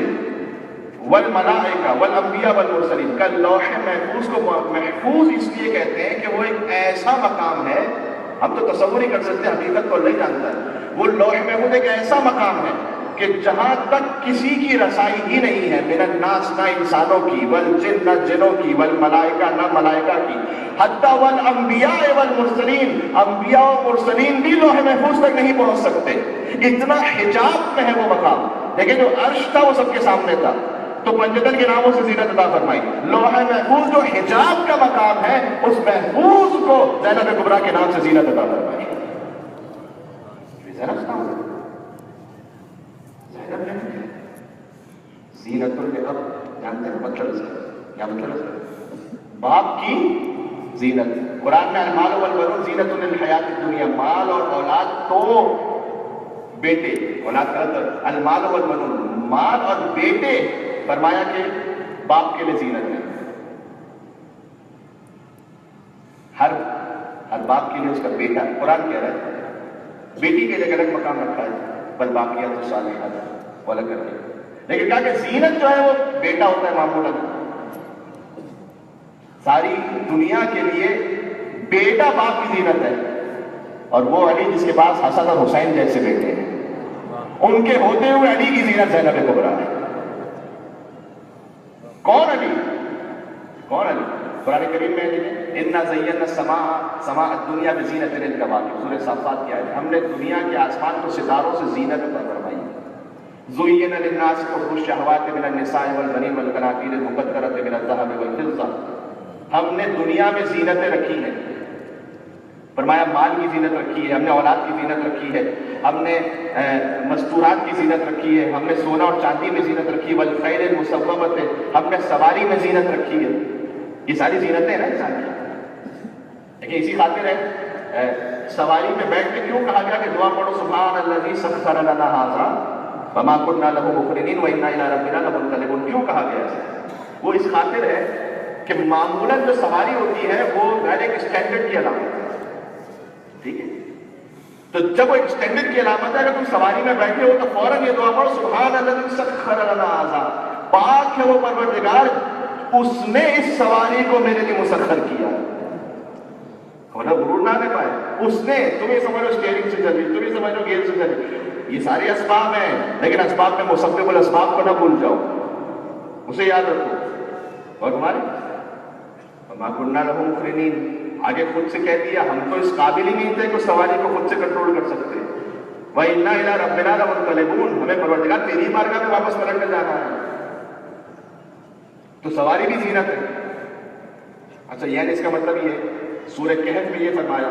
والملائکہ والانبیاء والمرسلین. کا لوح محفوظ کو محفوظ اس لیے کہتے ہیں کہ وہ ایک ایسا مقام ہے، ہم تو تصور ہی کر سکتے ہیں، حقیقت کو اللہ ہی جانتا ہے. وہ لوح محفوظ ایک ایسا مقام ہے کہ جہاں تک کسی کی رسائی ہی نہیں ہے، من الناس نہ انسانوں کی، والجن نہ جنوں کی، والملائکہ نہ ملائکہ کی، حتی والانبیاء والمرسلین، انبیاء و مرسلین بھی لوح محفوظ تک نہیں پہنچ سکتے. اتنا حجاب میں ہے وہ مقام. لیکن جو عرش تھا وہ سب کے سامنے تھا، تو پنجتن کے ناموں سے زینت عطا فرمائی. لوح محفوظ جو حجاب کا مقام ہے، اس محفوظ کو زینب کبریٰ کے نام سے زینت عطا فرمائی. زینب کہاں ہے؟ زینب ہے زینت الاب. جانتے ہیں مطلب اس کا کیا مطلب ہے؟ باپ کی زینت. قرآن میں المال والبنون زینت للحیات الدنیا، مال اور اولاد تو بیٹے، اولاد کا المال والبنون، مال اور بیٹے، فرمایا کہ باپ کے لیے زینت ہے. ہر باپ کے لیے اس کا بیٹا. قرآن کہہ رہا ہے بیٹی کے لیے الگ مقام رکھا ہے، بل باقیات الصالحات وہ الگ کر کے. لیکن کہا کہ زینت جو ہے وہ بیٹا ہوتا ہے معمولاً. ساری دنیا کے لیے بیٹا باپ کی زینت ہے، اور وہ علی جس کے پاس حسن اور حسین جیسے بیٹے ہیں، ان کے ہوتے ہوئے علی کی زینت زینب کبریٰ ہے. کون علی؟ کون علی؟ قرآن کریم میں اِنَّا زَيَّنَّا السَّمَاءَ الدُّنْيَا بِزِينَةٍ لِلْكَوَاكِبِ. سورہ صافات کی آیت ہے. ہم نے دنیا کے آسمان کو ستاروں سے زینت عطا فرمائی. زُيِّنَ لِلنَّاسِ حُبُّ الشَّهَوَاتِ مِنَ النِّسَاءِ وَالْبَنِينَ وَالْقَنَاطِيرِ الْمُقَنطَرَةِ مِنَ الذَّهَبِ وَالْفِضَّةِ. ہم نے دنیا میں زینتیں رکھی ہیں. فرمایا مال کی زینت رکھی ہے، ہم نے اولاد کی زینت رکھی ہے، ہم نے مستورات کی زینت رکھی ہے، ہم نے سونا اور چاندی میں زینت رکھی ہے، والخیل المسومۃ، ہم نے سواری میں زینت رکھی ہے. یہ ساری زینتیں ہیں نا انسان کی. لیکن اسی خاطر ہے سواری میں بیٹھ کے کیوں کہا گیا کہ دعا پڑھو سبحان الذی سخر لنا ھذا وما كنا له مقرنین وانا الی ربنا لمنقلبون. کیوں کہا گیا ایسا؟ وہ اس خاطر ہے کہ معمولاً جو سواری ہوتی ہے وہ غیر ایک اسٹینڈرڈ کی علامت ہے. ٹھیک ہے، تو جب وہ ایکسٹینڈڈ کی علامت ہے، اگر تم سواری میں بیٹھے ہو تو فوراً یہ دعا پڑھو سبحان الذی سخر لنا ھذا. پاک ہے وہ پروردگار، اس نے اس سواری کو میرے لیے مسخر کیا. مطلب غرور نہ لے پائے. اس نے، تم یہ سمجھو اسٹیئرنگ سے چل رہی، تم یہ سمجھو گیئر سے چل رہی، یہ سارے اسباب ہیں، لیکن اسباب میں مسبب الاسباب کو نہ بھول جاؤ، اسے یاد رکھو. اور تمہارے وما كنا له مقرنین، آگے خود سے کہہ دیا ہم تو اس قابل ہی نہیں تھے کہ سواری کو خود سے کنٹرول کر سکتے. وَإِنَّا إِلَىٰ رَبِّنَا لَمُنقَلِبُونَ، ہمیں پروردگار تیری بارگاہ میں واپس پلٹ کر جانا ہے. تو سواری بھی زینت ہے. اچھا یعنی اس کا مطلب یہ ہے سورہ کہف میں یہ فرمایا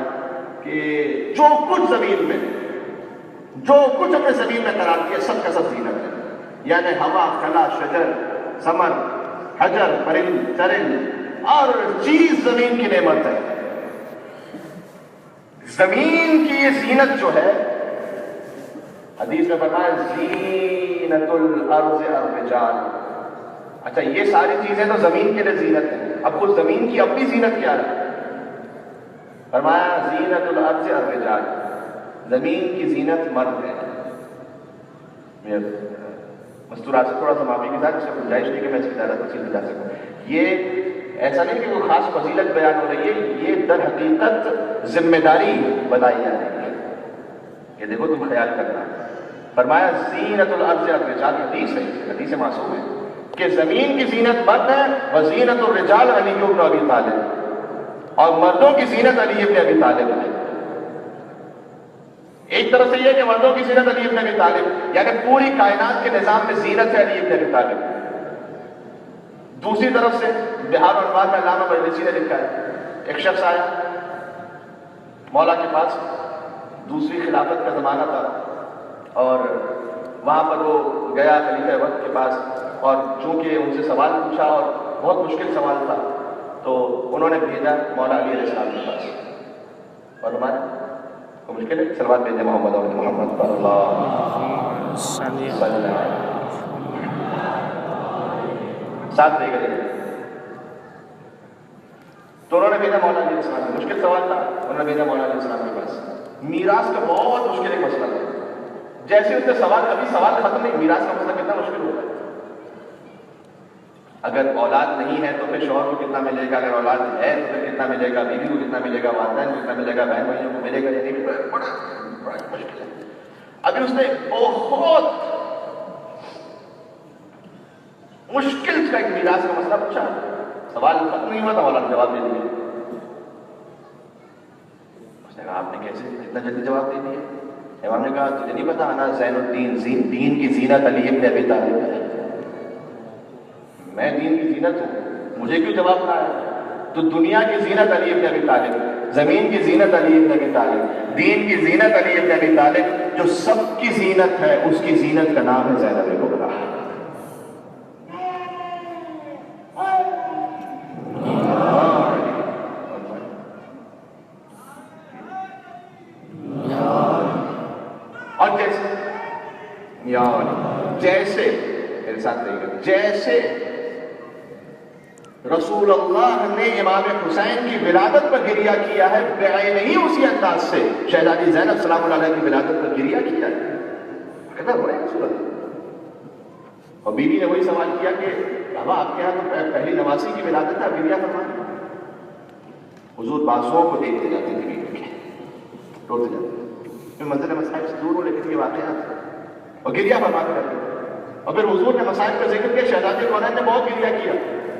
کہ جو کچھ زمین میں، جو کچھ اپنے زمین میں قرار دیا سب کا سب زینت ہے. یعنی ہوا، خلا، شجر، ثمر، حجر، پرند، چرند، اور چیز زمین کی نعمت ہے. زمین کی یہ زینت جو ہے، حدیث میں فرمایا زینت الارض الرجال. اچھا یہ ساری چیزیں تو زمین کے لیے زینت ہے. اب خود زمین کی اپنی زینت کیا ہے؟ فرمایا زینت الارض الرجال، زمین کی زینت مرد ہے. مستورات سے تھوڑا سا معافی کے ساتھ، اس سے گنجائش نہیں کہ میں اس کی زیادہ تفصیل میں جا سکوں. یہ ایسا نہیں کہ کوئی خاص فضیلت بیان ہو رہی ہے، یہ در حقیقت ذمہ داری بتائی جا رہی ہے. یہ دیکھو تم خیال کرنا. فرمایا زینت الارض الرجال، حدیث ہے، حدیث معصوم ہے کہ زمین کی زینت مرد ہے، وزینت الرجال علی بن ابی طالب، اور مردوں کی زینت علی بن ابی طالب ہے. ایک طرف سے یہ کہ مردوں کی زینت علی بن ابی طالب، یعنی پوری کائنات کے نظام میں زینت ہے علی بن ابی طالب. دوسری طرف سے بہار اور انوار میں علامہ مجلسی نے لکھا ہے، ایک شخص آیا مولا کے پاس، دوسری خلافت کا زمانہ تھا، اور وہاں پر وہ گیا خلیفہ وقت کے پاس، اور چونکہ ان سے سوال پوچھا اور بہت مشکل سوال تھا، تو انہوں نے بھیجا مولا علی علیہ السلام کے پاس. اور ہمارے کو مشکل ہے سلوات بھیجے محمد اور محمد صلی اللہ ساتھ لے گئے تو انہوں نے بھیجا مولا علیہ السلام کو. مشکل سوال تھا, انہوں نے بھیجا مولا علیہ السلام کے پاس. میراث کا بہت مشکل ایک مسئلہ تھا. جیسے اس نے سوال, کبھی سوال ختم نہیں, میراث کا مسئلہ کتنا مشکل ہوتا ہے. اگر اولاد نہیں ہے تو پھر شوہر کو کتنا ملے گا, اگر اولاد ہے تو پھر کتنا ملے گا, بیوی کو کتنا ملے گا, والدین کو کتنا ملے گا, بہن بھائیوں کو ملے گا یا نہیں ملے گا, بڑا مشکل ہے. ابھی اس نے بہت مشکل کا ایک میراث کا مسئلہ پوچھا, سوال ختم نہیں ہوا تھا, مولا نے جواب دے دیا. اس نے کہا آپ نے کیسے اتنا جلدی جواب دے دیا؟ امام نے کہا تجھے نہیں پتا انا زین الدین, دین کی زینت علی ابن ابی طالب ہے, میں دین کی زینت ہوں, مجھے کیوں جواب نہ آیا؟ تو دنیا کی زینت علی ابن ابی طالب, زمین کی زینت علی ابن ابی طالب, دین کی زینت علی ابن ابی طالب, جو سب کی زینت ہے اس کی زینت کا نام ہے زینب کبریٰ. اور جیسے میرے ساتھ رہے گا, جیسے رسول اللہ نے امام حسین کی ولادت پر گریہ کیا ہے, بعینہ ہی اسی انداز سے شہزادی زینب سلام اللہ علیہ کی ولادت پر گریہ کیا ہے. کہتا ہوا ہے رسول اللہ. اور بیوی نے وہی سوال کیا کہ بابا آپ کے یہاں تو پہلی نواسی کی ولادت ہے, گریہ فرمایا. حضور بازوؤں کو دیکھتے جاتے تھے بیوی کے, روتے جاتے تھے, منظر مصائب سے دور ہو لیکن یہ واقعات اور گریہ فرماتے رہتے. اور پھر حضور نے مصائب کا ذکر کیا, شہزادی کونین نے بہت گریہ کیا.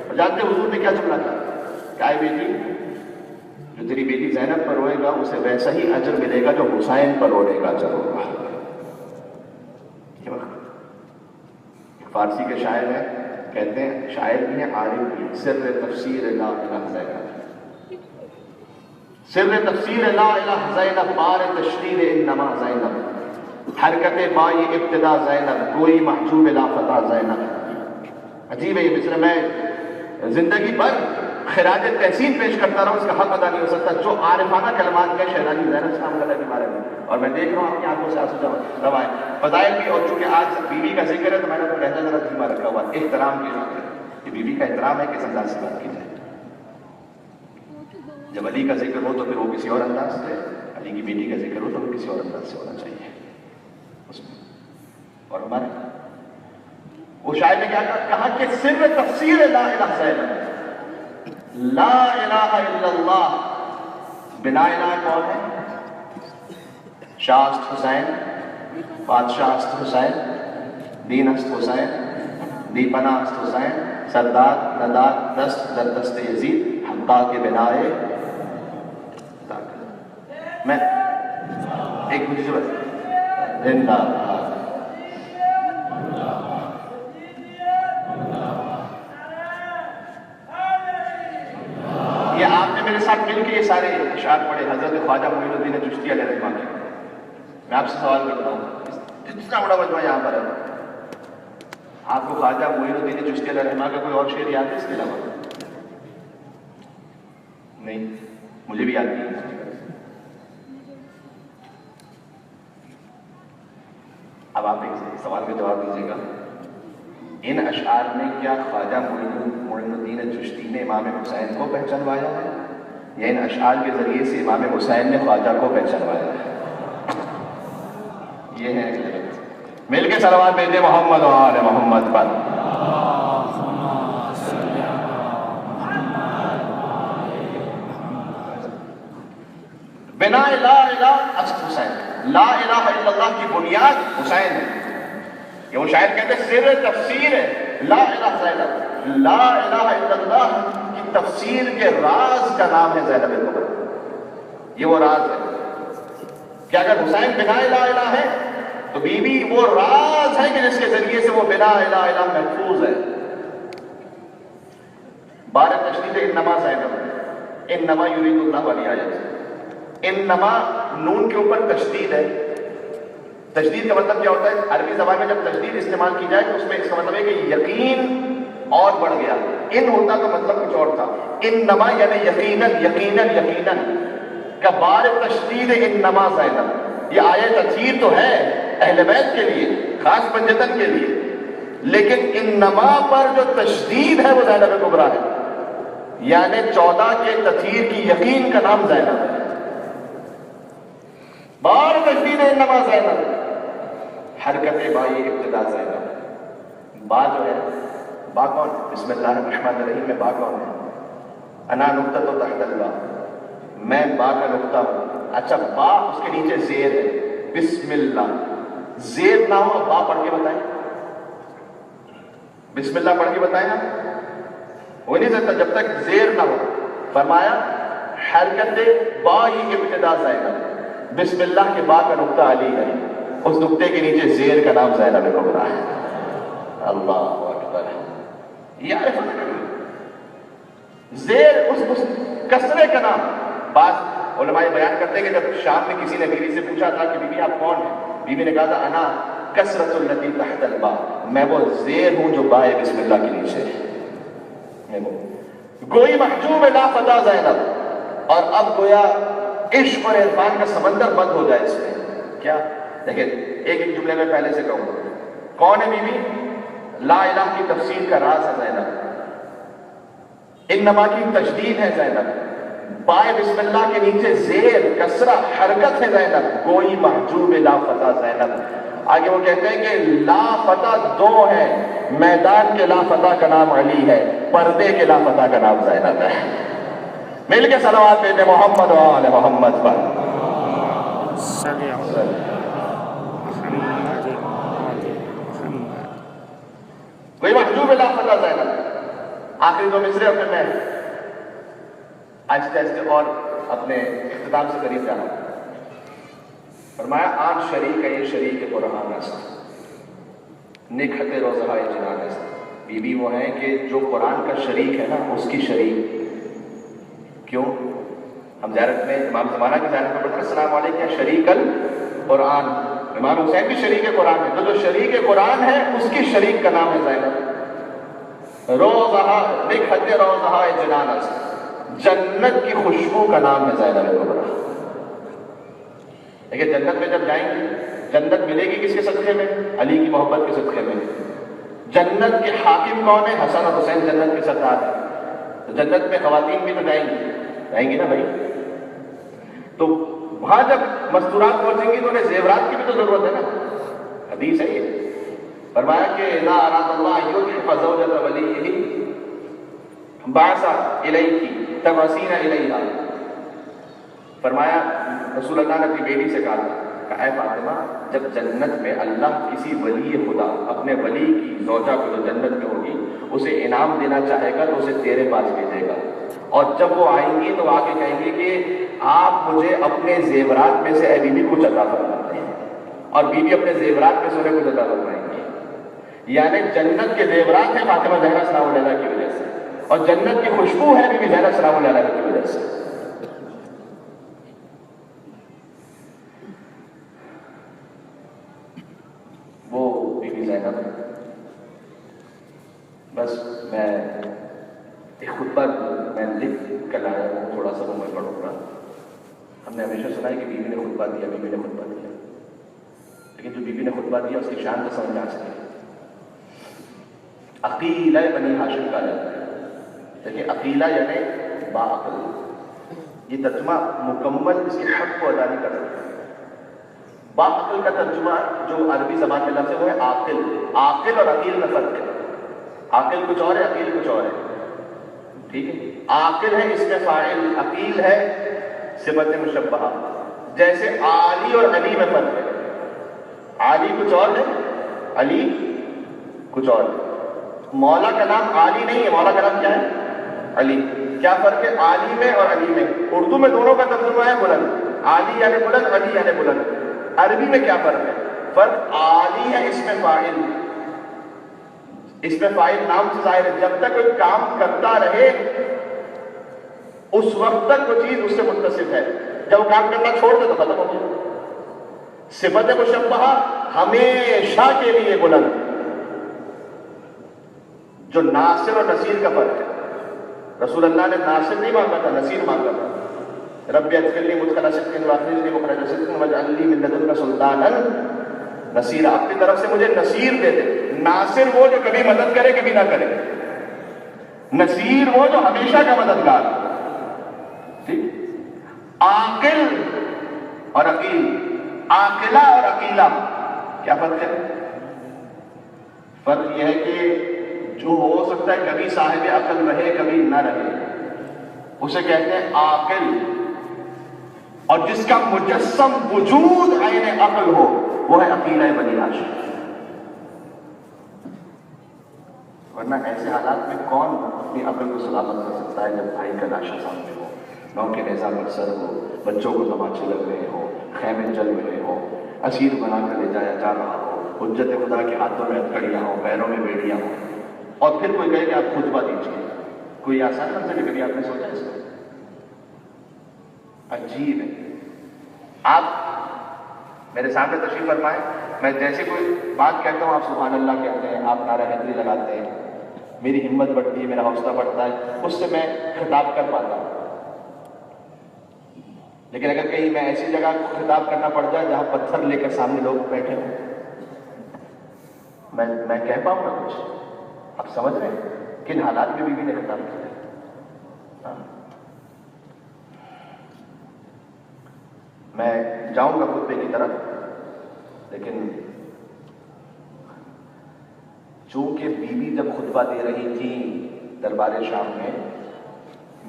اور جانتے حضور نے کیا جملہ کہا, کہ اے بیٹی, جو تیری بیٹی زینب پر روئے گا اسے ویسا ہی اجر ملے گا جو حسین پر رونے کا اجر ہوگا. فارسی کے شاعر ہیں, کہتے ہیں, شاعر بھی ہیں, عارف بھی, سر تفسیر لا الہ زینب, سر تفسیر لا الہ زینب, بار تشریر انما زینب, حرکت بائی ابتدا زینب, کوئی محجوب لا فتح زینب. عجیب ہے یہ مصر, میں زندگی بھر خراج تحسین پیش کرتا رہا ہوں, اس کا حق ادا نہیں ہو سکتا. جو عارفانہ کلمات کے شہزادی زینب سلام اللہ کے بارے میں, اور میں دیکھ رہا ہوں اپنی آنکھوں سے آنسو روائے فضائل بھی. اور چونکہ آج بیوی کا ذکر ہے تو میں نے اپنا لہجہ ذرا دھیما رکھا ہوا, احترام کی ضرورت ہے کہ بیوی کا احترام ہے, کس انداز سے بات کی جائے. جب علی کا ذکر ہو تو پھر وہ کسی اور انداز سے, علی کی بیٹی کا ذکر ہو تو پھر کسی اور انداز سے ہونا چاہیے اس میں. اور ہمارے وہ شاعر نے کیا کہا کہ سر تفسیر لا الہ زینب, لا الہ الا اللہ, بلا الہ کون ہے؟ شاہ است حسین, بادشاہ است حسین, دین است حسین, دیپنا است حسین, سردار ندار دست در دست یزید, حقا کے بنائے. میں ایک مجھے زندہ یہ آپ نے میرے ساتھ مل کے یہ سارے اشعار پڑھے حضرت خواجہ معین الدین چشتی علیہ رحمہ کے. میں آپ سے سوال کرتا ہوں, جتنا بڑا مجموعہ یہاں پر ہے, آپ کو خواجہ معین الدین چشتی علیہ رحمہ کا کوئی اور شعر یاد ہے اس کے علاوہ؟ نہیں, مجھے بھی یاد نہیں. اب آپ ایک سوال کا جواب دیجیے گا, ان اشعار میں کیا خواجہ معین الدین چشتی نے امام حسین کو پہچانوایا ہے, یا ان اشعار کے ذریعے سے امام حسین نے خواجہ کو پہچانوایا ہے؟ یہ ہے. مل کے صلوات بھیجے محمد و آل محمد پر. بنا لا الہ است حسین, لا الہ الا اللہ کی بنیاد حسین ہے. یہ وہ شاعر کہتے ہیں سر تفسیر ہے لا الہ زینب, لا الہ الا اللہ کی تفسیر کے راز کا نام ہے زینب کبریٰ. یہ وہ راز ہے کہ اگر حسین بنا لا الہ ہے تو بی بی وہ راز ہے کہ جس کے ذریعے سے وہ بنا لا الہ محفوظ ہے. بار تشدید انما زینب, انما یرید اللہ والی آیت, انما نون کے اوپر تشدید ہے. تشدید کا مطلب کیا ہوتا ہے عربی زبان میں؟ جب تشدید استعمال کی جائے تو اس میں اس کا مطلب ہے کہ یقین اور بڑھ گیا. ان ہوتا تو مطلب کچھ اور تھا. انما یعنی یقیناً, یقیناً, یقیناً کا بار تشدید انما زینب. یہ آیت تطہیر تو ہے اہل بیت کے لیے, خاص پنجتن کے لیے, لیکن انما پر جو تشدید ہے وہ زینب کبریٰ ہے، یعنی 14 کے تطہیر کی یقین کا نام زینب ہے. بار تشدید ہے انما زینب، حرکت با یہ ابتدا زینب. با جو ہے، با کون ہے؟ بسم اللہ الرحمن الرحیم میں با کون ہے؟ انا نقطہ تو تحت البا، میں با کا نقطہ ہوں. اچھا با اس کے نیچے زیر ہے، بسم اللہ. زیر نہ ہو با پڑھ کے بتائیں، بسم اللہ پڑھ کے بتائیں نا، ہو نہیں سکتا جب تک زیر نہ ہو. فرمایا حرکت با یہ ابتدا زینب، بسم اللہ کے با کا نقطہ علی ہے، اس نقطے کے نیچے زیر کا نام زینب کبریٰ ہے. اللہ اکبر. یہ زیر اس کسرے کا نام. بعض علماء بیان کرتے ہیں کہ جب شام میں کسی نے بیوی سے پوچھا تھا کہ بیوی آپ کون ہیں، بیوی نے کہا تھا انا کسرت التی تحت البا، میں وہ زیر ہوں جو بائے بسم اللہ کے نیچے ہے. گوئی محجوب لا فتح زینب. اور اب گویا عشق اور عرفان کا سمندر بند ہو جائے اس میں. کیا دیکھیں ایک جملے میں پہلے سے کہوں، کون ہے بیوی؟ لا الہ کی تفسیر کا راز ہے زینب، انما کی تجدید ہے زینب، بائے بسم اللہ کے نیچے زیر کسرہ حرکت ہے زینب. گوئی محجوب لا فتح زینب. آگے وہ کہتے ہیں کہ لا فتح دو ہے، میدان کے لا فتح کا نام علی ہے، پردے کے لا فتح کا نام زینب ہے. مل کے صلوات دیتے محمد و آل محمد پر. صلی اللہ محمد آل محمد. کوئی محجوب لا فتح زینب. آخری دو مصرے اور پھر میں آہستہ آہستہ اور اپنے اختتام سے قریب جانا. فرمایا آن شریک ہے یہ شریک قرآن است، نکھت روزہ جنان است. بیوی وہ ہیں کہ جو قرآن کا شریک ہے نا اس کی شریک. کیوں؟ ہم زیارت میں امام زمانہ کی زیارت میں پڑھتے ہیں السلام علیکم شریک القرآن. امام حسین بھی شریک قرآن ہے، تو جو شریک قرآن ہے اس کی شریک کا نام ہے زینب. روزہ نکھت روزہ جنان است، جنت کی خوشبو کا نام ہے زینب کبریٰ. لیکن جنت میں جب جائیں گے جنت ملے گی کس کے صدقے میں؟ علی کی محبت کے صدقے میں. جنت کے حاکم کون ہے؟ حسن اور حسین جنت کے سردار ہیں. تو جنت میں خواتین بھی تو جائیں گی نا بھائی. تو وہاں جب مستورات پہنچیں گی تو انہیں زیورات کی بھی تو ضرورت ہے نا. حدیث ہے یہ. فرمایا کہ لا اراد اللہ یضحف زوجۃ ولیہ بعث الیک تبعثین الیہا. فرمایا رسول اللہ نے اپنی بیٹی سے کہا کہ اے فاطمہ جب جنت میں اللہ کسی ولی خدا اپنے ولی کی زوجہ کو جو جنت میں ہوگی اسے انعام دینا چاہے گا تو اسے تیرے پاس بھیجے گا. اور جب وہ آئیں گی تو آ کے کہیں گے کہ آپ مجھے اپنے زیورات میں سے اے بیوی کچھ عطا فرماتے ہیں، اور بیوی اپنے زیورات میں سے انہیں کچھ عطا فرمائیں گے. یعنی جنت کے زیورات ہیں فاطمہ زہرا سلام اللہ کی وجہ سے، اور جنت کی خوشبو ہے بی بی زینب سلام اللہ کی وجہ سے. وہ بی بی زینب. بس میں ایک خطبہ میں لکھ کر لایا ہوں، تھوڑا سا وہ میں پڑھوں گا. ہم نے ہمیشہ سنا ہے کہ بیوی نے خطبہ دیا، بیوی نے خطبہ دیا، لیکن جو بیوی نے خطبہ دیا اس کی شان تو سمجھ آ سکے. عقیلہ بنی ہاشم کہا جاتا ہے. دیکھیں عقیلہ یعنی باعقل. یہ ترجمہ مکمل اس کے حق کو ادا نہیں کر سکتا. باعقل کا ترجمہ جو عربی زبان میں لفظ ہے وہ ہے عاقل. عاقل اور عقیل میں فرق ہے. عاقل کچھ اور ہے، عقیل کچھ اور ہے. ٹھیک ہے. عاقل ہے اس میں فاعل، عقیل ہے صفت مشبہہ. جیسے عالی اور علی میں فرق ہے. عالی کچھ اور ہے، علی کچھ اور ہے. مولا کا نام عالی نہیں ہے، مولا کا نام کیا ہے؟ علی. کیا فرق ہے عالی میں اور علی میں؟ اردو میں دونوں کا ترجمہ ہے بلند. عالی یعنی بلند، علی یعنی بلند. عربی میں کیا فرق ہے؟ فرق عالی ہے اس میں فاعل، اس میں فاعل نام سے ظاہر ہے. جب تک کوئی کام کرتا رہے اس وقت تک وہ چیز اس سے متصف ہے. جب وہ کام کرنا چھوڑ دے تو ختم ہو گیا. صفت مشبہہ ہمیشہ کے لیے بلند. جو ناصر اور نصیر کا فرق ہے، رسول اللہ نے ناصر نہیں مانگا تھا، نصیر مانگا تھا. رب ادخلنی مدخل صدق واخرجنی مخرج صدق واجعل لی من لدنک سلطانا نصیرا. اپنی طرف سے مجھے نصیر دے دے. ناصر وہ جو کبھی مدد کرے کبھی نہ کرے، نصیر وہ جو ہمیشہ کا مددگار، ٹھیک؟ عاقل اور عقیل، عاقلہ اور عقیلہ کیا فرق ہے؟ فرق یہ ہے کہ جو ہو سکتا ہے کبھی صاحب عقل رہے کبھی نہ رہے، اسے کہتے ہیں عاقل، اور جس کا مجسم وجود عین عقل ہو وہ ہے عقیلہ بنی ہاشم۔ ورنہ ایسے حالات میں کون اپنی عقل کو سلامت کر سکتا ہے جب بھائی کا لاشا سامنے ہو، نو کے نیزہ برسر ہو، بچوں کو تماچے لگ رہے ہو، خیمے جل رہے ہو، اسیر بنا کر لے جایا جا رہا ہو، حجت خدا کے ہاتھوں میں ہتھکڑیاں ہوں، پیروں میں بیڑیاں ہوں، اور پھر کوئی کہے کہ آپ خطبہ دیجیے۔ کوئی آسان منظر ہے؟ کبھی آپ نے سوچا اس کو؟ عجیب ہے۔ آپ میرے سامنے تشریف فرمائیں، میں جیسے کوئی بات کہتا ہوں آپ سبحان اللہ کہتے ہیں، آپ نعرہ حیدری لگاتے ہیں، میری ہمت بڑھتی ہے، میرا حوصلہ بڑھتا ہے، اس سے میں خطاب کر پاتا ہوں۔ لیکن اگر کہیں میں ایسی جگہ خطاب کرنا پڑ جائے جہاں پتھر لے کر سامنے لوگ بیٹھے ہوں، میں کہہ پاؤں گا کچھ؟ آپ سمجھ رہے ہیں کن حالات میں بیوی نے خطاب کیا؟ میں جاؤں گا خطبے کی طرف، لیکن چونکہ بیوی جب خطبہ دے رہی تھی دربار شام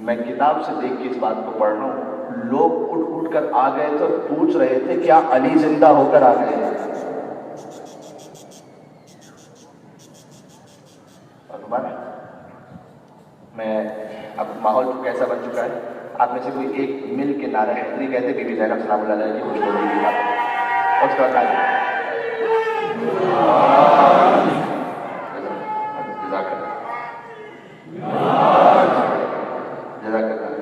میں کتاب سے دیکھ کے اس بات کو پڑھ رہا ہوں، لوگ اٹھ اٹھ کر آ گئے تو پوچھ رہے تھے کیا علی زندہ ہو کر آ گئے؟ میں اب ماحول کیسا بن چکا ہے، آپ میں سے کوئی ایک مل کے نعرہ حیدری کہتے بی بی زینب سلام اللہ علیہ کی خوشخبری کی بات ہے، اس کا جزاک اللہ۔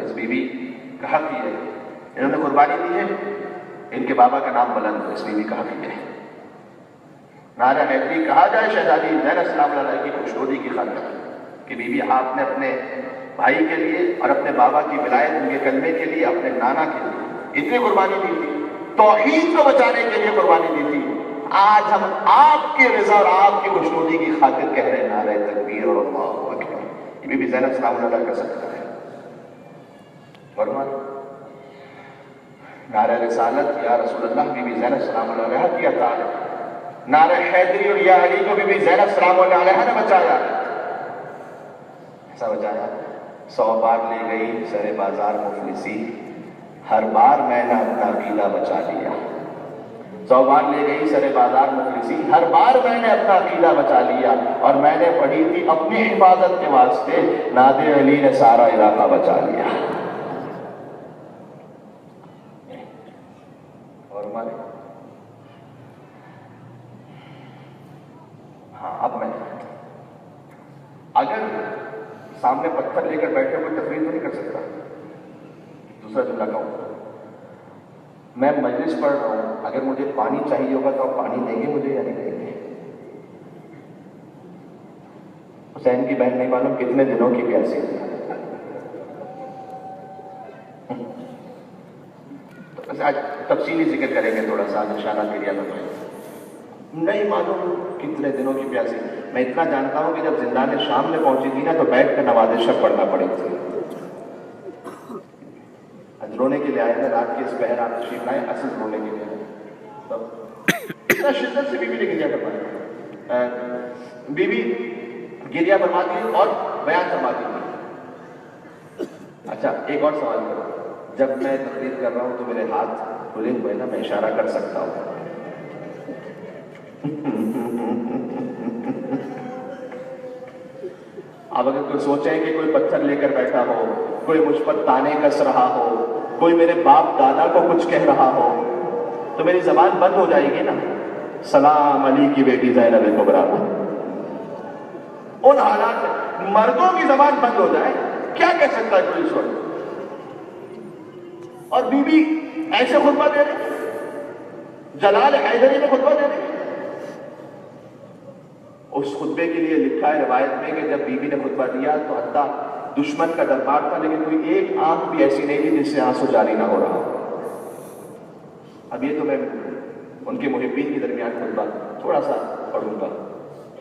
اس بی بی کا حق یہ ہے، انہوں نے قربانی دی ہے، ان کے بابا کا نام بلند ہے، اس بی بی کا حق یہ ہے نعرہ حیدری کہا جائے شہزادی زینب سلام اللہ علیہ کی خوشخبری کی خاطر کہ بی بی آپ نے اپنے بھائی کے لیے اور اپنے بابا کی ولایت، ان کے کلمے کے لیے، اپنے نانا کے لیے اتنی قربانی دی تھی، توحید کو بچانے کے لیے قربانی دی تھی۔ آج ہم آپ کی رضا اور آپ کی خوشنودی کی خاطر کہہ رہے ہیں نعرہ تکبیر اور اللہ اکبر۔ یہ بی بی زینب سلام اللہ کر سکتا ہے، ورنہ نعرہ رسالت یا رسول اللہ بی بی زینب سلام اللہ علیہ کی عطا ہے، نعرہ حیدری اور یا علی کو بی بی زینب سلام اللہ علیہ نے بچایا، ایسا بچایا 100 بار لے گئی سر بازار مفلسی، ہر بار میں نے اپنا عقیدہ بچا لیا۔ 100 بار لے گئی سر بازار مفلسی، ہر بار میں نے اپنا عقیدہ بچا لیا، اور میں نے پڑھی تھی اپنی حفاظت کے واسطے نادر علی نے سارا علاقہ بچا لیا۔ اور ہمارے اب میں اگر سامنے پتھر لے کر بیٹھے کوئی تقریر تو نہیں کر سکتا۔ دوسرا جملہ کہوں، میں مجلس پڑھ رہا ہوں، اگر مجھے پانی چاہیے ہوگا تو آپ پانی دیں گے مجھے یا نہیں دیں گے؟ حسین کی بہن نہیں معلوم کتنے دنوں کی پیاسی تو آج تفصیلی ذکر کریں گے تھوڑا سا نشانہ کریا میں نہیں معلوم کتنے دنوں کی پیاسی۔ میں اتنا جانتا ہوں کہ جب زندان شام میں پہنچی تھی نا تو بیٹھ کر نماز شب پڑھنا پڑی تھی۔ رونے کے لیے آئے تھے رات کے اس پہر آپ تشریف لائے، اصل رونے کے لیے اتنا شدت سے بی بی نے گریا فرمایا، بی بی گریا فرماتی اور بیان فرماتی تھی۔ اچھا ایک اور سوال کرو، جب میں تقریر کر رہا ہوں تو میرے ہاتھ کھلے ہوئے نا، میں اشارہ کر سکتا ہوں؟ اب اگر کوئی سوچے کہ کوئی پتھر لے کر بیٹھا ہو، کوئی مجھ پر تانے کس رہا ہو، کوئی میرے باپ دادا کو کچھ کہہ رہا ہو، تو میری زبان بند ہو جائے گی نا۔ سلام علی کی بیٹی زینب کبریٰ، ان حالات میں مردوں کی زبان بند ہو جائے کیا کہہ سکتا ہے کوئی اس وقت؟ اور بی بی ایسے خطبہ دے رہے، جلال حیدری میں خطبہ دے رہے۔ اس خطبے کے لیے لکھا ہے روایت میں کہ جب بی بی نے خطبہ دیا تو حتیٰ دشمن کا دربار تھا، لیکن کوئی ایک آنکھ بھی ایسی نہیں تھی جس سے آنسو جاری نہ ہو رہا۔ اب یہ تو میں ان کے محبین کے درمیان خطبہ تھوڑا سا پڑھوں گا۔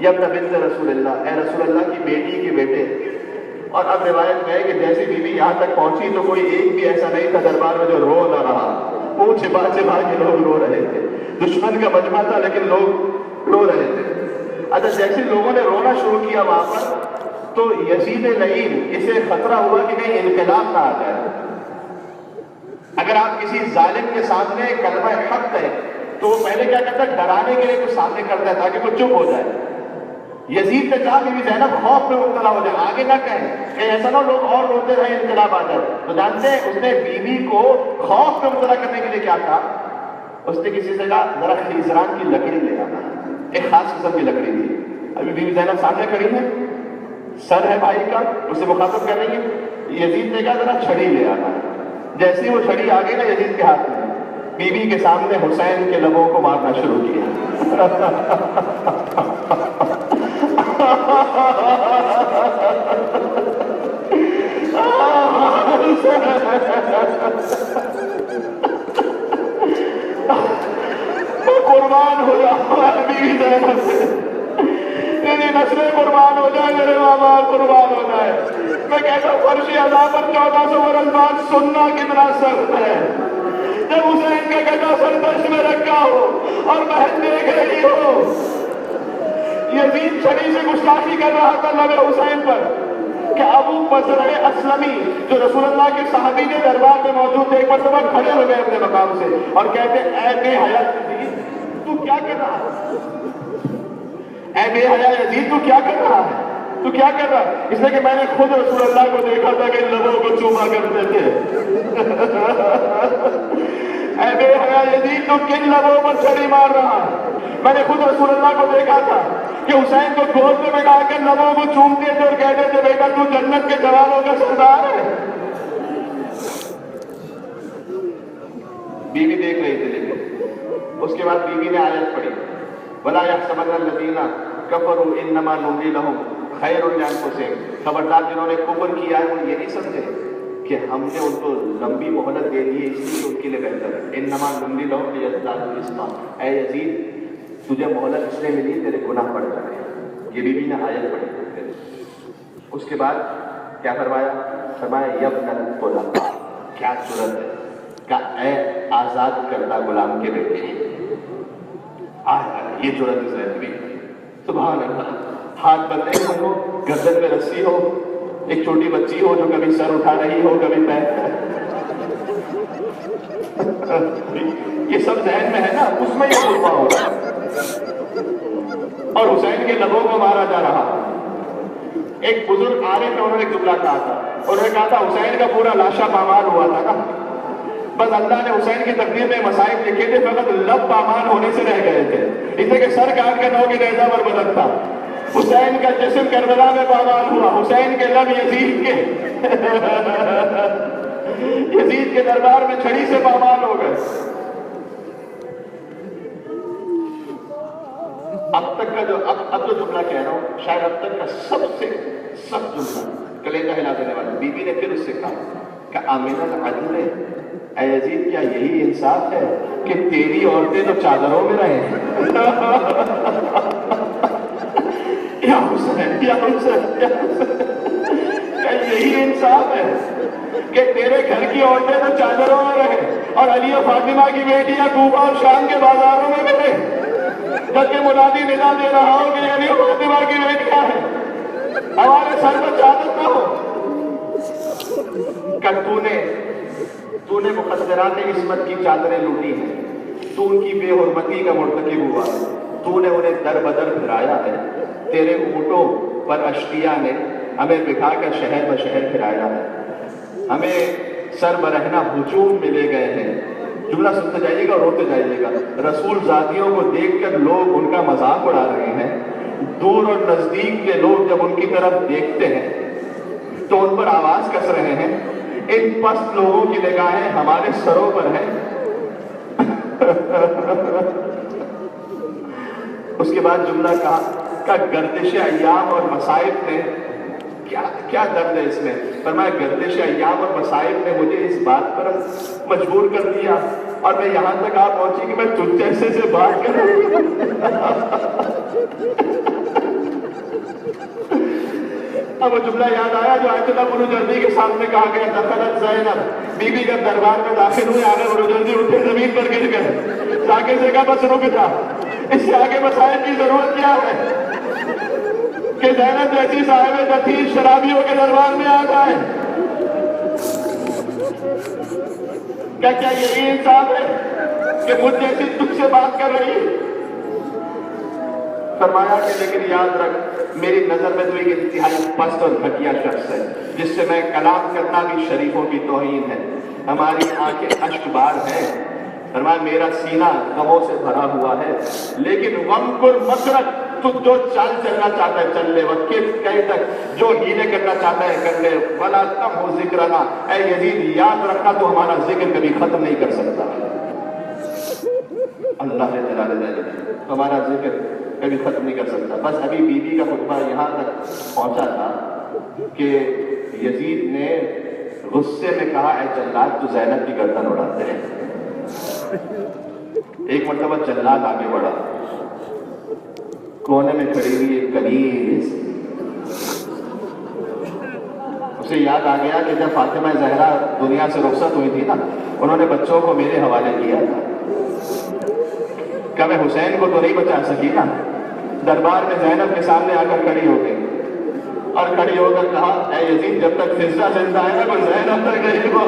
یا ابن بنت رسول اللہ، اے رسول اللہ کی بیٹی کے بیٹے. اور اب روایت میں ہے کہ جیسی بی بی یہاں تک پہنچی تو کوئی ایک بھی ایسا نہیں تھا دربار میں جو رو نہ رہا. وہ چھپا چھپا کے لوگ رو رہے تھے. دشمن کا مجمع تھا لیکن لوگ رو رہے تھے. اچھا جیسے لوگوں نے رونا شروع کیا وہاں پر تو یزید لعین اسے خطرہ ہوا کہ کہیں انقلاب نہ آ جائے. اگر آپ کسی ظالم کے سامنے کلمہ حق کہیں تو وہ پہلے کیا کرتا ہے، ڈرانے کے لیے کچھ سامنے کرتا ہے تاکہ وہ چپ ہو جائے. یزید نے کہا کہ زینب خوف میں مبتلا ہو جائے، آگے نہ کہیں کہ ایسا نہ لوگ اور روتے رہے انقلاب آ جائے. تو جانتے ہیں اس نے بیوی کو خوف میں مبتلا کرنے کے لیے کیا کہا؟ اس نے کسی سے کہا ذرا خیزران کی لکڑی لے آنا. ایک خاص قسم کی لکڑی تھی. ابھی بیوی زینب سامنے کھڑی ہے، سر ہے بھائی کا، اسے مخاطب کر رہی ہے. یزید نے کہا ذرا چھڑی لے آنا. جیسے ہی وہ چھڑی آ گئی نا یزید کے ہاتھ میں، بیوی کے سامنے حسین کے لبوں کو مارنا شروع کیا. قربان ہو جاؤ بیوی زینب سے، تیری نسلیں قربان ہو جائے، میرے ماں باپ قربان ہو جائے. میں کہتا ہوں فرش عذاب پر 1400 برس بعد سننا کتنا سخت ہے. جب حسین کا گدا سر دشت میں رکھا ہو اور بہن دیکھ رہی ہو، یزید چھڑی سے گستاخی کر رہا تھا لب حسین پر کہ ابو بزرع اسلمی جو رسول اللہ کے صحابی نے دربار میں موجود تھے، ایک مرتبہ کھڑے ہو گئے اپنے مقام سے اور کہتے اے بے حیا یزید تو کیا کر رہا ہے؟ اے بے حیا یزید تو کیا کر رہا ہے؟ تو کیا کر رہا ہے؟ اس لیے کہ میں نے خود رسول اللہ کو دیکھا تھا کہ لبوں کو چوما کرتے تھے. اے بے حیا یزید تو کن لبوں پر چھڑی مار رہا ہے؟ میں نے خود رسول اللہ کو دیکھا تھا کہ حسین کو گود میں بٹھا کر لبوں کو چومتے تھے اور کہتے تھے بیٹا تو جنت کے جوانوں کا سردار ہے. بیوی دیکھ رہی تھی لیکن اس کے بعد بیوی نے آیت پڑھی وَلَا يَحْسَبَنَّ الَّذِينَ كَفَرُوا إِنَّمَا نُمْلِي لَهُمْ خَيْرٌ لِأَنفُسِهِمْ. خبردار جنہوں نے کفر کیا ہے وہ یہ نہیں سمجھے کہ ہم نے ان کو لمبی مہلت دے دی ہے اس لیے ان کے لیے بہتر ہے. إِنَّمَا نُمْلِي لَهُمْ لِيَزْدَادُوا إِثْمًا. اے یزید تجھے مہلت اس لیے ملی تیرے گناہ بڑھ جائے. یہ بیوی نے آیت پڑھی. اس کے بعد کیا فرمایا؟ فرمایا یبن الطلقاء، کیا جرأت ہے کہ اے آزاد کردہ غلام کے بیٹے. یہ جرأت ہے زید بھی. سبحان اللہ. ہاتھ بندے ہو، گردن میں رسی ہو، ایک چھوٹی بچی ہو جو کبھی سر اٹھا رہی ہو کبھی پیر. یہ سب ذہن میں ہے نا، اس میں یہ قربا ہو رہا ہے اور حسین کے لبوں کو مارا جا رہا. ایک بزرگ عارف نے انہوں نے ایک جملہ کہا تھا، انہوں نے کہا تھا حسین کا پورا لاشا پامال ہوا تھا نا، بس اللہ نے حسین کی تقدیر میں مصائب لکھے تھے، فقط لب پامال ہونے سے رہ گئے تھے. اس لیے کہ سر کاٹ کے نو کی نیزہ پر بدن تھا. حسین کا جسم کربلا میں پامال ہوا، حسین کے لب یزید کے دربار میں چھڑی سے پامال ہو گئے. اب تک کا جو اب جو جملہ کہہ رہا ہوں شاید اب تک کا سب سے سخت جملہ، کلیجہ ہلا دینے والا. بیوی نے پھر اس سے کہا کہ آمین العدل، اے یزید کیا یہی انصاف ہے کہ تیری عورتیں تو چادروں میں رہیں؟ کیا حسین، کیا حسین، کیا حسین، کیا یہی انصاف ہے کہ تیرے گھر کی عورتیں تو چادروں میں رہیں اور علی و فاطمہ کی بیٹیاں کوفہ اور شام کے بازاروں میں رہیں، جبکہ منادی ندا دے رہا ہو کہ علی و فاطمہ کی بیٹیاں ہیں، ہمارے سر پر چادر نہ ہو. کہ تو نے مقدرات عصمت کی چادریں لوٹی ہیں، تو ان کی بے حرمتی کا مرتکب ہوا، تو نے انہیں در بدر پھرایا ہے. تیرے اونٹوں پر اشقیاء نے ہمیں بٹھا کر شہر بشہر پھرایا ہے، ہمیں سر برہنہ ہجوم میں لے گئے ہیں. جملہ سنتے جائیے گا اور روتے جائیے گا. رسول ذاتیوں کو دیکھ کر لوگ ان کا مذاق اڑا رہے ہیں. دور اور نزدیک کے لوگ جب ان کی طرف دیکھتے ہیں تو ان پر آواز کس رہے ہیں. ان پست لوگوں کی نگاہیں ہمارے سروں پر ہیں. اس کے بعد جملہ کہا کہ گردش ایام اور مصائب نے کیا درد ہے اس میں. فرمایا گردش ایام اور مصائب نے مجھے اس بات پر مجبور کر دیا اور میں یہاں تک آ پہنچی کہ میں تجھ جیسے سے بات کر رہی ہوں. وہ جملہ یاد آیا جو آیت اللہ بروجردی کے سامنے کہا گیا تھا، دخلت زینب، بی بی جب دربار میں داخل ہوئے، آگے بروجردی اٹھے زمین پر گر گئے، جاکے سے کہا بس رک جا، اس سے آگے مسائل کی ضرورت کیا ہے کہ زینب جیسی صاحب دتیش شرابیوں کے دربار میں آ جائے؟ کیا یہی انصاف ہے کہ مجھ جیسی تجھ سے بات کر رہی ہے؟ فرمایا کہ لیکن یاد رکھ میری نظر میں تو ایک انتہائی پست اور گھٹیا شخص ہے جس سے میں کلام کرنا بھی شریفوں کی توہین ہے، ہماری آنکھیں اشک بار ہیں، فرمایا میرا سینہ غموں سے بھرا ہوا ہے، لیکن وَمْكُرْ مَكْرَكْ، تو جو چال چلنا چاہتا ہے چل لے، وَكِدْ كَيْدَكْ، جو ہیلے کرنا چاہتا ہے کر لے، وَلَا تَمْحُ ذِكْرَنَا، اے یزید یاد رکھنا تو ہمارا ذکر کبھی ختم نہیں کر سکتا۔ اللہ تعالیٰ ہمارا ذکر کبھی ختم نہیں کر سکتا۔ بس ابھی بی بی کا خطبہ یہاں تک پہنچا تھا کہ یزید نے غصے میں کہا اے جلاد تو زینب کی گردن اڑاتے ہیں۔ ایک مرتبہ جلاد آگے بڑھا، کونے میں کھڑی ہوئی ایک کنیز، اسے یاد آ گیا کہ جب فاطمہ زہرا دنیا سے رخصت ہوئی تھی نا، انہوں نے بچوں کو میرے حوالے کیا تھا، کہ میں حسین کو تو نہیں بچا سکی نا۔ دربار میں زینب کے سامنے آ کر کھڑی ہو گئی اور کھڑی ہو کر کہا اے یزید جب تک فضہ زندہ ہے نا کوئی زینب تک نہیں ہو،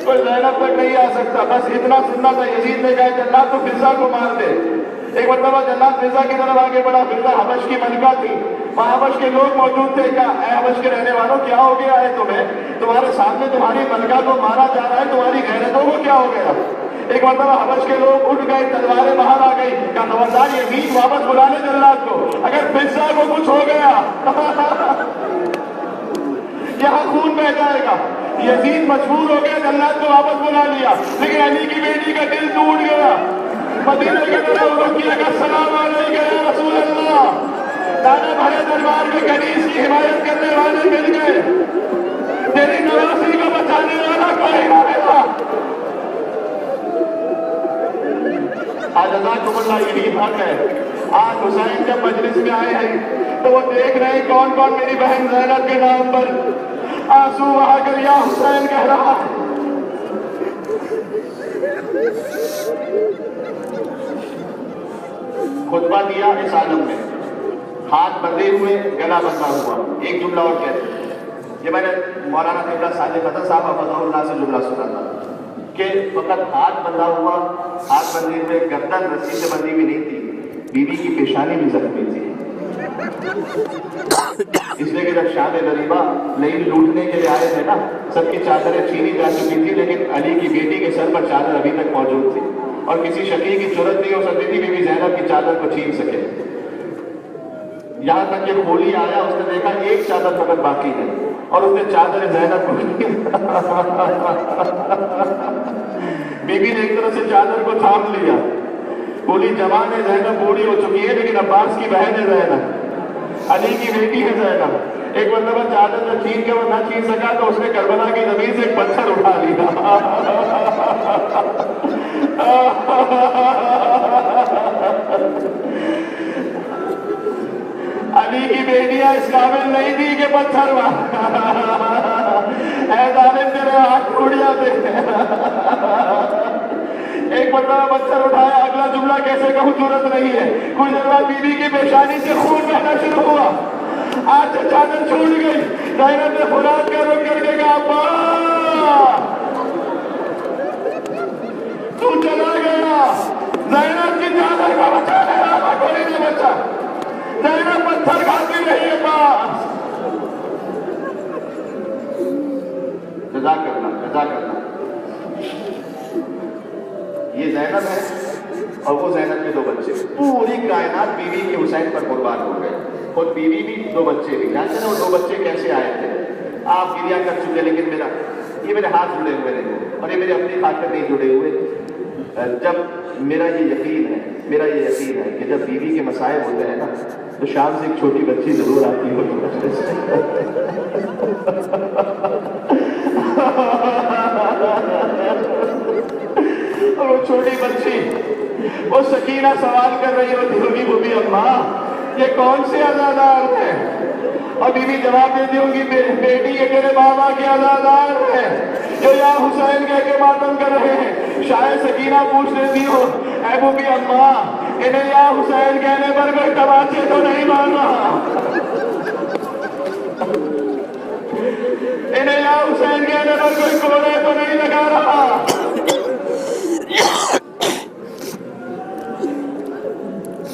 کوئی زینب تک نہیں آ سکتا۔ بس اتنا سننا تھا۔ یزید نے کہا جلاد تو فضہ کو مار دے۔ ایک مرتبہ جلاد فضہ کی طرف آگے بڑھا، فضہ حبش کی ملکہ تھی، وہاں حبش کے لوگ موجود تھے، کہا اے حبش کے رہنے والوں کیا ہو گیا ہے تمہیں؟ تمہارے سامنے تمہاری ملکہ کو مارا جا رہا ہے، تمہاری غیرتوں کو کیا ہو گیا؟ ایک مرتبہ حبش کے لوگ اٹھ گئے، تلواریں باہر آ گئی، کہا خبردار یزید واپس بلا لے جلاد کو، اگر فضہ کو کچھ ہو گیا یہاں خون بہ جائے گا۔ یزید مجبور ہو گیا، جلاد کو واپس بلا لیا، لیکن علی کی بیٹی کا دل ٹوٹ گیا، مدینے کی طرف رخ کیا کہ السلام علیکم یا رسول اللہ۔ دانا بھرے دربار میں کنیز کی حمایت کرنے والے مل گئے، تیری نواسی کو بچانے والا کوئی نہ ملا۔ آج جزاکم اللہ یہی حق ہے۔ آج حسین جب مجلس میں آئے ہیں تو وہ دیکھ رہے ہیں کون کون میری بہن زینب کے نام پر آنسو بہا کر یا حسین کہہ رہا ہے۔ خطبہ دیا اس عالم میں، ہاتھ بندھے ہوئے، گلا بندھا ہوا۔ ایک جملہ اور کہتے ہیں، یہ میں نے مولانا قبلہ صادق فتح صاحب فتح اللہ سے جملہ سنا تھا کہ فقط ہاتھ بندھا ہوا، ہاتھ بندھے ہوئے، گردن رسی سے بندھی ہوئی نہیں تھی، بیوی کی پیشانی بھی زخمی تھی، اس لیے کہ جب شام غریبہ نہیں لوٹنے کے لیے آئے تھے نا، سب کی چادریں چھینی جا چکی تھی، لیکن علی کی بیٹی کے سر پر چادر ابھی تک موجود تھی، اور کسی شقی کی جرت نہیں ہو سکتی تھی بیوی زینب کی چادر کو چھین سکے۔ یہاں تک کہ کھولی آیا، اس نے دیکھا ایک چادر فقط باقی ہے، اور اس نے چادر زینب کو بیوی نے ایک طرح سے چادر کو تھام لیا۔ بولی جوان ہے زینب، بوڑھی ہو چکی ہے، لیکن عباس کی بہن ہے زینب، علی کی بیٹی ہے زینب۔ ایک مرتبہ چادر جب چھین کے وہ نہ چھین سکا تو اس نے کربلا کی زمین سے ایک پتھر اٹھا لیا۔ علی کی بیٹیاں اس قابل نہیں تھی کہ پتھر اے ظالم تیرے ہاتھ ٹوٹ جاتے۔ ایک مرتبہ پتھر اٹھایا، اگلا جملہ کیسے کہوں ضرورت نہیں ہے، کچھ دیر بعد بیوی کی پیشانی سے خون بہنا شروع ہوا، آج چادر چھوٹ گئی، زینب نے فریاد کر رک کر کے کہا ابا تو چلا گیا، زینب کی چادر کا بچانے والا کوئی نہیں بچا، زینب پتھر کھاتی رہی ہے پاس۔ جزا کرنا یہ زینب ہے اور وہ زینب کے دو بچے، پوری کائنات بیوی کے حسین پر قربان ہو گئے، خود بیوی بھی دو بچے بھی۔ جانتے ہیں وہ دو بچے کیسے آئے تھے؟ آپ گریا کر چکے، لیکن یہ میرے ہاتھ جڑے ہوئے نہیں، اور یہ میرے اپنی خاطر نہیں جڑے ہوئے۔ جب میرا یہ یقین ہے کہ جب بیوی کے مسائل ہوتے ہیں نا تو شام سے ایک چھوٹی بچی ضرور آتی ہوگی، اور وہ چھوٹی بچی وہ سکینہ سوال کر رہی ہوگی وہ بھی اماں یہ کون سے عزادار ہیں؟ اور بیوی جواب دیتی ہوگی بیٹی یہ تیرے بابا کے عزادار ہیں جو یا حسین کہہ کے ماتم کر رہے ہیں۔ شاید سکینہ پوچھ لیتی ہو اے وہ بھی اماں انہیں یا حسین کہنے پر کوئی تماچے تو نہیں مار رہا، انہیں یا حسین کہنے پر کوئی کوڑے تو نہیں لگا رہا۔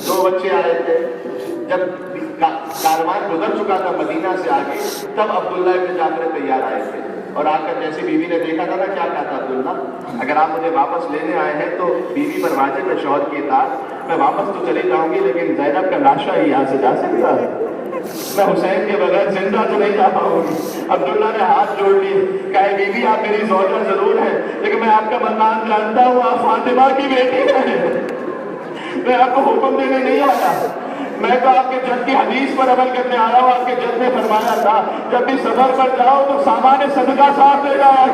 دو بچے آئے تھے، جب کاروان گزر چکا تھا مدینہ سے آگے، تب عبداللہ ابن جعفر تیار آئے تھے اور آ کر جیسی بیوی نے دیکھا تھا کیا کہا تھا عبداللہ اگر آپ مجھے واپس لینے آئے ہیں تو بیوی پر واجب ہے شوہر کی اطاعت، میں واپس تو چلی جاؤں گی لیکن زینب کا لاشا ہی یہاں سے جا سکتا ہے، میں حسین کے بغیر زندہ تو نہیں جا پاؤں گی۔ عبداللہ نے ہاتھ جوڑ لیے، کہا بیوی آپ میری زوجہ ضرور ہے لیکن میں آپ کا مقام جانتا ہوں، آپ فاطمہ کی بیٹی ہیں، میں آپ کو حکم دینے نہیں آیا، میں تو آپ کے جد کی حدیث پر عمل کرنے آیا ہوں۔ آپ کے جد نے فرمایا تھا جب بھی سفر پر جاؤ تو سامان صدقہ ساتھ لے جایا،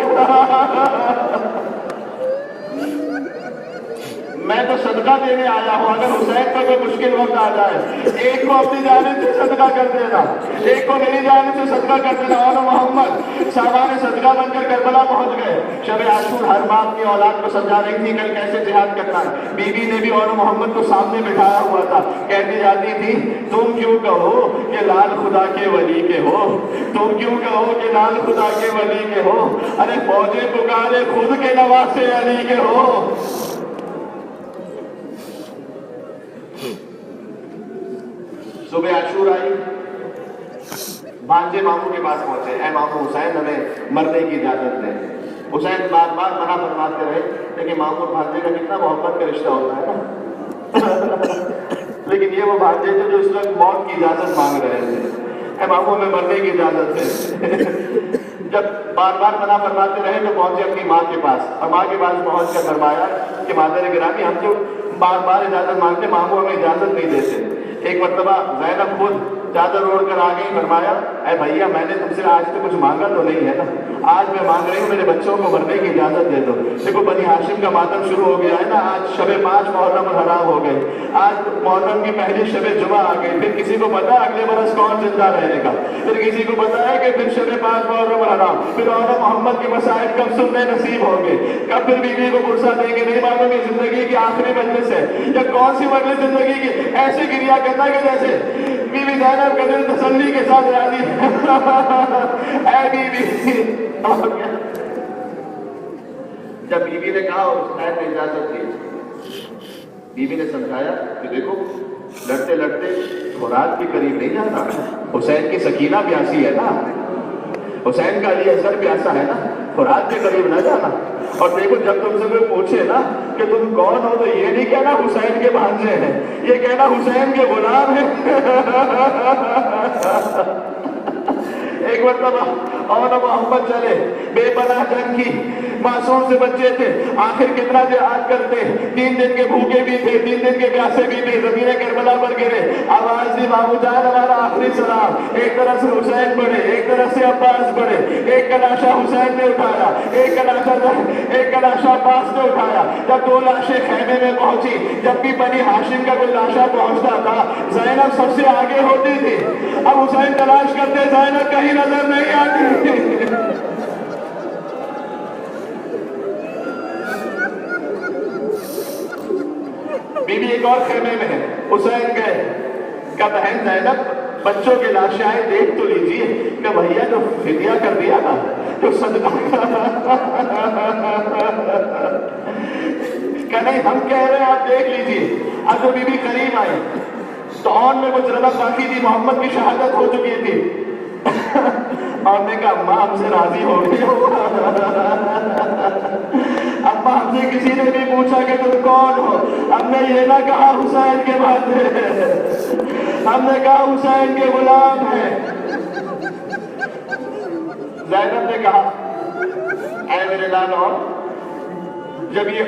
میں تو صدقہ دینے آیا ہوں، اگر حسین پر کوئی مشکل وقت آ جائے ایک کو اپنی جانب سے صدقہ کر دینا، ایک کو میری جانب سے صدقہ کر دینا۔ اور محمد سامان صدقہ بن کر کربلا پہنچ گئے۔ شب عاشور ہر ماں اپنی اولاد کو سمجھا رہی تھی کل کیسے جہاد کرنا ہے، بی بی نے بھی اور محمد کو سامنے بٹھایا ہوا تھا، کہتی جاتی تھی تم کیوں کہو کہ لال خدا کے ولی کے ہو، تم کیوں کہو کہ لال خدا کے ولی کے ہو، ارے فوجیں پکارے خود کے نواسے علی کے ہو۔ صبح عاشور آئی، بھانجے ماموں کے پاس پہنچے، اے ماموں حسین ہمیں مرنے کی اجازت دیں۔ حسین بار بار منع فرماتے رہے لیکن ماموں اور بھانجے کا کتنا محبت کا رشتہ ہوتا ہے نا، لیکن یہ وہ بھانجے تھے جو اس وقت موت کی اجازت مانگ رہے تھے، اے ماموں ہمیں مرنے کی اجازت دیں۔ جب بار بار منع فرماتے رہے تو پہنچے اپنی ماں کے پاس، اور ماں کے پاس پہنچ کر فرمایا کہ مادر گرامی ہم تو بار بار اجازت مانگتے، ماموں ہمیں اجازت نہیں دیتے۔ ایک مرتبہ زینب خود چادر اوڑھ کر آ گئی، فرمایا اے بھیا میں نے تم سے آج تو کچھ مانگا تو نہیں ہے نا، آج میں مانگ رہی ہوں میرے بچوں کو مرنے کی اجازت دے دو۔ دیکھو بنی ہاشم کا ماتم شروع ہو گیا ہے نا، آج شب 5 محرم الحرام ہو گئی، آج محرم کی پہلی شب جمعہ آ گئی، پھر کسی کو پتا اگلے برس کون زندہ رہنے کا، پھر کسی کو پتا ہے کہ پھر شب 5 محرم الحرام، پھر اور محمد کے مسائل کب سننے نصیب ہوں گے، کب پھر بیوی کو فرصت دیں گے، نہیں معلوم یہ زندگی کی آخری مجلس ہے یا کون سی مجلس زندگی کی، ایسے گریا کرنا کہ جیسے بیوی زینب کا دل تسلی کے ساتھ راضی اے بیوی۔ جب بیوی نے کہا حسین نے اجازت دی، بیوی نے سمجھایا کہ دیکھو لڑتے لڑتے خوراک کے قریب نہیں جانا، حسین کی سکینہ پیاسی ہے نا، حسین کا علی اصغر پیاسا ہے نا، خوراک کے قریب نہ جانا۔ اور دیکھو جب تم سے کوئی پوچھے نا کہ تم کون ہو تو یہ نہیں کہنا حسین کے بھانجے ہیں، یہ کہنا حسین کے غلام ہیں۔ ایک مرتبہ اور محمد چلے، بے پناہ جنگ کی، معصوم سے بچے تھے، آخر کتنا جہاد کرتے، 3 دن کے بھوکے بھی تھے، 3 دن کے پیاسے بھی تھے، زمین کربلا پر گرے، آواز دی بابو جان ہمارا آخری سلام، ایک طرف سے حسین بڑھے، ایک طرف سے عباس بڑھے، ایک کا لاشا حسین نے اٹھایا، ایک کا لاشا عباس نے اٹھایا، جب 2 لاشیں خیمے میں پہنچی، جب بھی بنی ہاشم کا کوئی لاشا پہنچتا تھا زینب سب سے آگے ہوتی تھی، اب حسین تلاش کرتے زینب کہیں نظر نہیں آتی۔ بیوی ایک اور خیمے میں ہے، حسین گئے، کہ بہن زینب بچوں کے لاشیں دیکھ تو لیجیے، کہ بھیا جو فدیہ کر دیا نا، جو صدقہ کہ نہیں ہم کہہ رہے ہیں آپ دیکھ لیجیے۔ اب جو بیوی قریب آئی تو آن میں کچھ رنت باقی تھی، محمد کی شہادت ہو چکی تھی، اور نے کہا اماں ہم سے راضی ہو گئی ہو، اماں ہم سے کسی نے بھی پوچھا کہ تم کون ہو، ہم نے یہ نہ کہا حسین کے بھانجے ہیں، ہم نے کہا حسین کے غلام ہیں۔ زینب نے کہا اے میرے لالو، جب یہ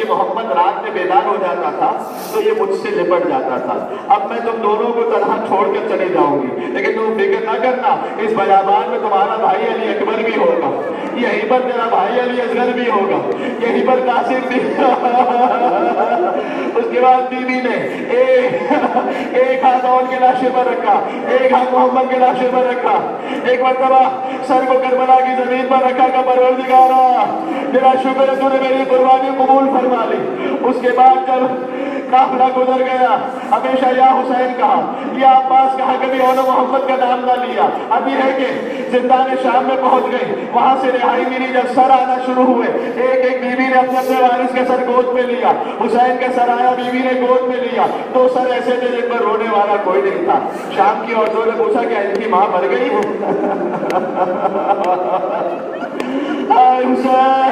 محمد رات میں بیدار ہو جاتا تھا تو یہ مجھ سے لپٹ جاتا تھا، اب میں تم دونوں کو تنہا چھوڑ کر چلی جاؤں گی، لیکن تم فکر نہ کرنا، اس بیابان میں تمہارا بھائی علی اکبر بھی ہوگا، یہیں پر تیرا بھائی علی اصغر بھی ہوگا، یہیں پر قاسم بھی اس کے بعد بیوی نے ایک ہاتھ اور کے لاشے پر رکھا، ایک ہاتھ محمد کے لاشے پر رکھا، ایک مرتبہ سر کو کربلا کی زمین پر رکھا کہ پروردگارا میرا شکر ہے تو نے میری قربانی قبول فرما لی۔ اس کے بعد جب قافلہ گزر گیا ہمیشہ یا حسین کہا، یا عباس کہا، کبھی اول محمد کا نام نہ لیا۔ ابھی ہے کہ زندان شام میں پہنچ گئی، وہاں سے رہائی ملی، جب سر آنا شروع ہوئے ایک ایک بیوی نے اپنے اپنے وارث کا سر گود میں لیا، حسین کا سر آیا بیوی نے گود میں لیا، دو سر ایسے تھے جن پر رونے والا کوئی نہیں تھا۔ شام کی عورتوں نے پوچھا کہ ان کی ماں مر گئی ہے؟ آئے حسین،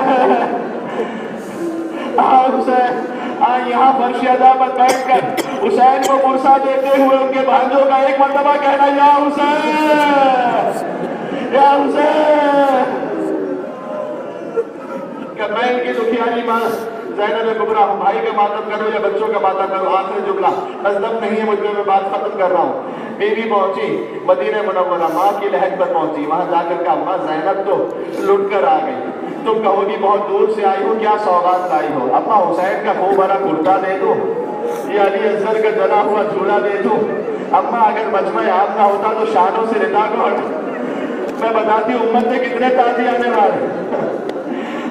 آئے حسین، یہاں فرش ادا پر بیٹھ کر حسین کو پرسا دیتے ہوئے ان کے بھانجوں کا ایک مرتبہ کہنا، یا حسین، یا حسین۔ کرنیل کی دکھیاری ماں زینب کبریٰ، بھائی کا ماتم کرو یا بچوں کا ماتم کرو، آخری جملہ ازدم نہیں ہے مجھ میں بات ختم کر رہا ہوں۔ بیوی پہنچی مدینہ منورہ، ماں کی لہج پر پہنچی، وہاں جا کر کہا، ماں زینب تو لٹ کر آ گئی، تم کہو گی بہت دور سے آئی ہو، کیا سوغات لائی ہو؟ اپنا حسین کا خوب بھرا کرتا دے دو یا علی اصغر کا جلا ہوا جھولا دے دو؟ اما اگر مجمع عام نہ ہوتا تو شانوں سے ردا کو ہٹ، میں بتاتی ہوں امت سے کتنے تازی آنے والے۔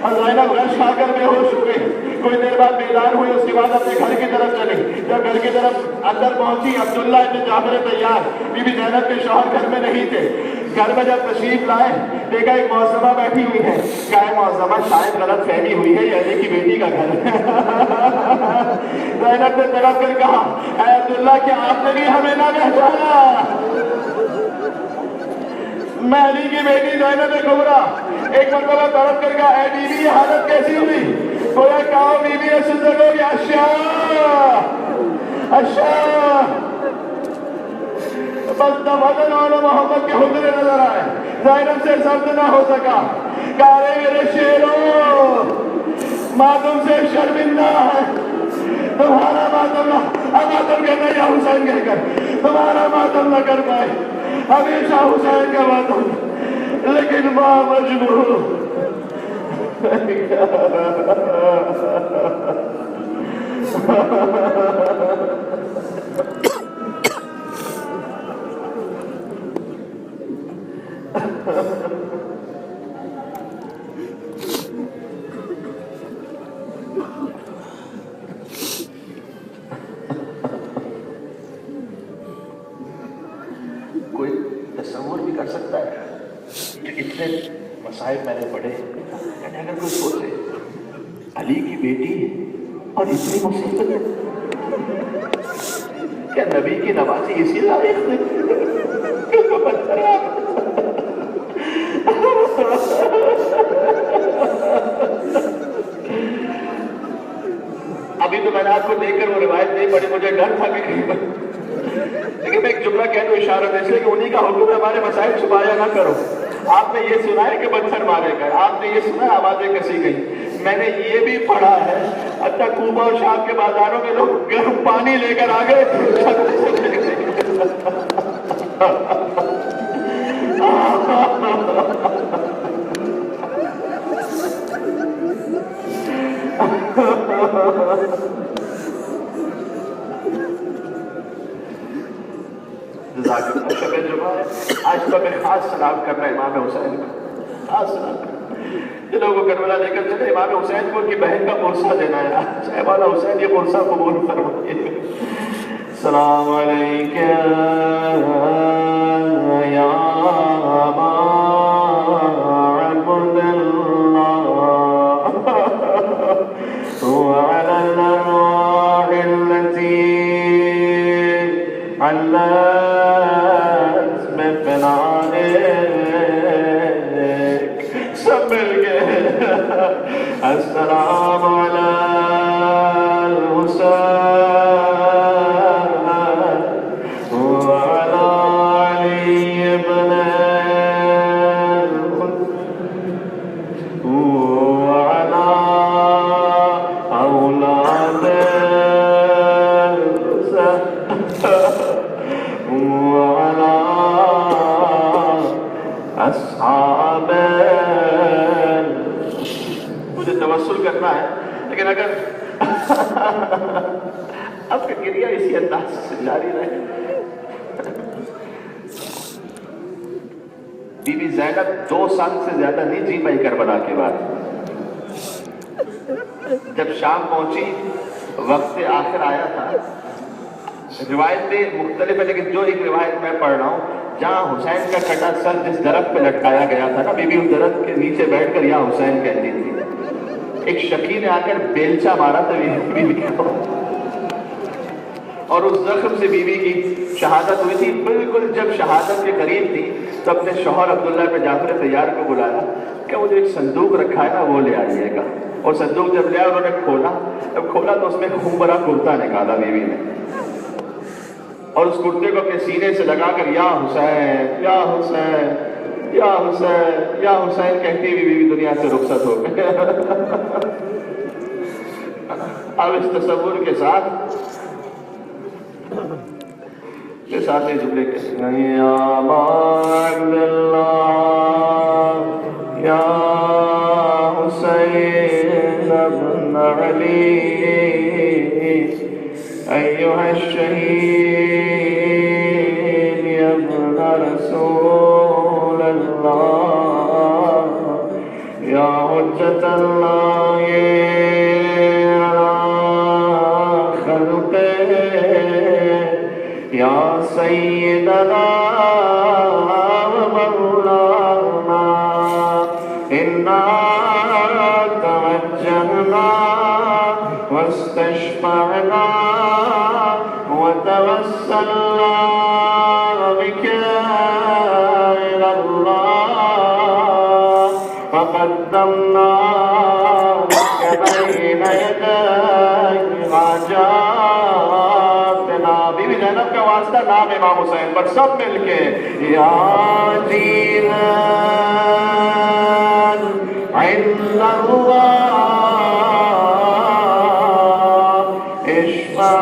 اور زینب غش کھا کر بے ہوش ہو گئی، کوئی دیر بعد بیدار ہوئی، اس کے بعد اپنے گھر کی طرف چلی۔ جب گھر کی طرف اندر پہنچی، عبداللہ ابن جعفر تیار، بی بی زینب کے شوہر گھر میں نہیں تھے۔ گھر میں جب تشریف لائے دیکھا ایک معظمہ بیٹھی ہوئی ہے، کہا ہے معظمہ شاید غلط فہمی ہوئی ہے، یہ علی کی بیٹی کا گھر ہے۔ زینب نے تڑپ کر کہا، اے عبداللہ کیا آپ نے بھی ہمیں نہ پہچانا؟ میں علی کی بیٹی زینب کبریٰ۔ ایک مرتبہ تڑپ کر کہا، اے بی بی یہ حالت کیسی ہوئی؟ گویا کہا بی بی ایسے لگو گی، اشیاء اشیاء، بس دفعتاً اول محمد کے حضرے نظر آئے، زینب سے صبر نہ ہو سکا، کہا رہے میرے شیروں ماں تم سے شرمندہ ہے، تمہارا ماتم کرنا یا حسین کہہ کر تمہارا ماتم نہ کر پائے، ہمیشہ حسین کا ماتم، لیکن ماں مجبور۔ کوئی تصور بھی کر سکتا ہے کہ اتنے مصائب میں نے پڑھے، یعنی اگر کوئی سوچے علی کی بیٹی اور اتنی مصیبت، کیا نبی کی نوازی اسی لائق ہے؟ ابھی تو میں نے آپ کو دیکھ کر وہ روایت نہیں پڑھی، مجھے ڈر تھا کہ کہیں پر، لیکن میں ایک جملہ کہہ دوں اشارہ اس لیے کہ انہی کا حکم ہے ہمارے مسائل چھپایا نہ کرو۔ آپ نے یہ سنا ہے کہ پتھر مارے گئے، آپ نے یہ سنا ہے آوازیں کسی گئی، میں نے یہ بھی پڑھا ہے حتیٰ کوفہ اور شام کے بازاروں میں لوگ گرم پانی لے کر آ گئے۔ شب جمعہ آج تو میں خاص سلام کرنا ہے امام حسین کو، خاص سلام کرنا، جنہوں کو کربلا لے کر چلے امام حسین کو ان کی بہن کا قرصہ دینا ہے، صاحب والا حسین یہ قرصہ قبول فرمائیے۔ السلام علیکم یا ابا عبداللہ وعلی الارواح التي علت سب مل گئے، السلام علی الحسین وعلی علی ابن وعلی اولاد وعلی اصحاب۔ مجھے توسل کرنا ہے لیکن اگر اب گریا اسی انداز سے جاری رہے. بی بی زینب 2 سال سے زیادہ نہیں جی پائی کربلا کے بعد. جب شام پہنچی وقت آخر آیا تھا. روایتیں مختلف ہے لیکن جو ایک روایت میں پڑھ رہا ہوں جہاں حسین کا کٹا سر جس درخت پہ لٹکایا گیا تھا نا، بی بی اس درخت کے نیچے بیٹھ کر یا حسین کہتی تھی. ایک شقی نے آ کر بیلچا مارا تھا بی بی کو، اور اس زخم سے بی بی کی شہادت ہوئی تھی. بالکل جب شہادت کے قریب تھی تو اپنے شوہر عبداللہ بن جعفر طیار کو بلایا کہ وہ جو ایک صندوق رکھا ہے نا وہ لے آئیے گا. اور صندوق جب لے آیا انہوں نے کھولا، جب کھولا تو اس میں خون بھرا کرتا نکالا بیوی نے، اور اس کرتے کو اپنے سینے سے لگا کر یا حسین یا حسین یا حسین یا حسین کہتی ہوئی بیوی دنیا سے رخصت ہو گئی. اب اس تصور کے ساتھ یہ جملے کہتے ہیں یا عبداللہ یا حسین ابن علی ایھا الشہید یا ابن رسول اللہ یا حجت اللہ یا سیدنا و مولانا انا توجہنا واستشفعنا وتوسلنا بک الی اللہ فقدمنا بین یدی حاجاتنا. بی بی زینب کا واسطہ نام امام حسین پر سب مل کے یا جیلان عند اللہ اشفع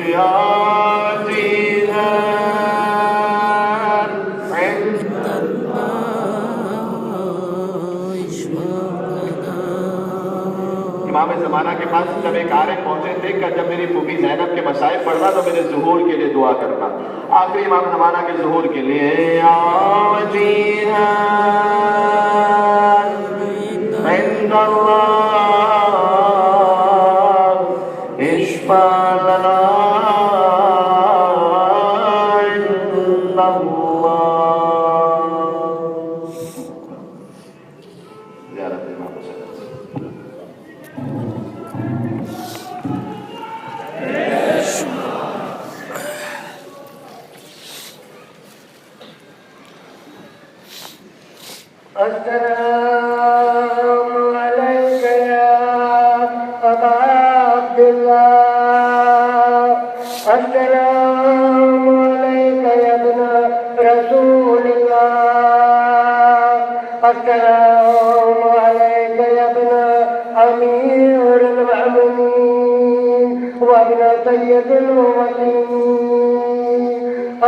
یا جیلان عند امام زمانہ کے پاس جب ایک عارف پہنچے تھے کہ جب میری پھوپھی زینب کے مصائب پڑھنا تو میرے ظہور کے لیے دعا کرنا. آخری امام زمانہ کے ظہور کے لیے یا وجیہان عند اللہ اشفع لنا عند اللہ. زیارت امام حسین. السلام علیک یا ابا عبداللہ السلام علیک یا ابن رسول اللہ السلام علیک یا ابن امیر المؤمنین وابن سید المرسلین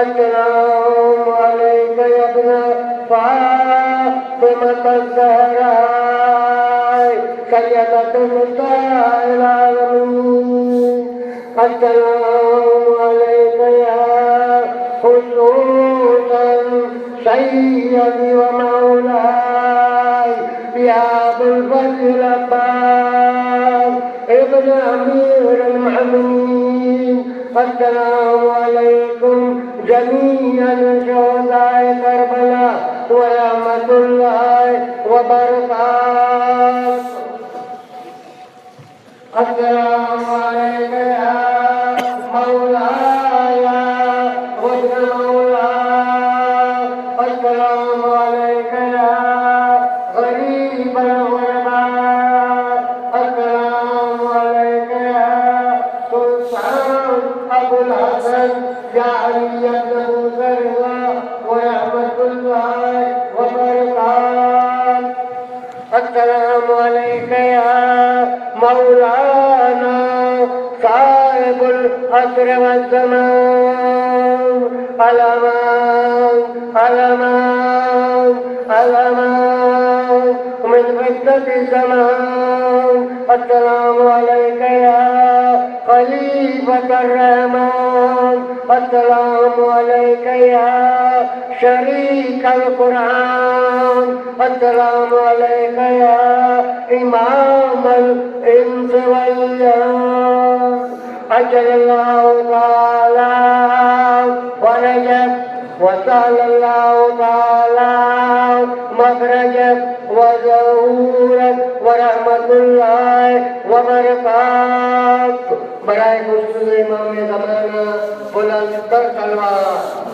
السلام علیک یا ابن فاطمة الزهراء سيدة نساء العالمين السلام عليك يا خصوصا سيدي ومولاي يا أبو الفتح العباس ابن أمير المؤمنين السلام عليكم جميعا شهداء كربلاء ورحمة الله وبركاته. السلام عليك يا مولاي وابن مولاي السلام عليك يا غريب الغرباء السلام عليك يا سلطان أبو الحسن يا علي بن موسى ورحمة الله وبركاته. السلام عليك يا مولانا صاحب العصر والزمان الأمان الأمان الأمان الزمان السلام عليك يا خليفة الرحمن السلام عليك يا شريك القرآن السلام عليك يا إمام الإنس والجان أجل الله تعالى ونجب وسأل الله تعالى مخرجك وظهورك ورحمة الله وبركاته برائے گفتگو امام زمانہ بلند تر تلوار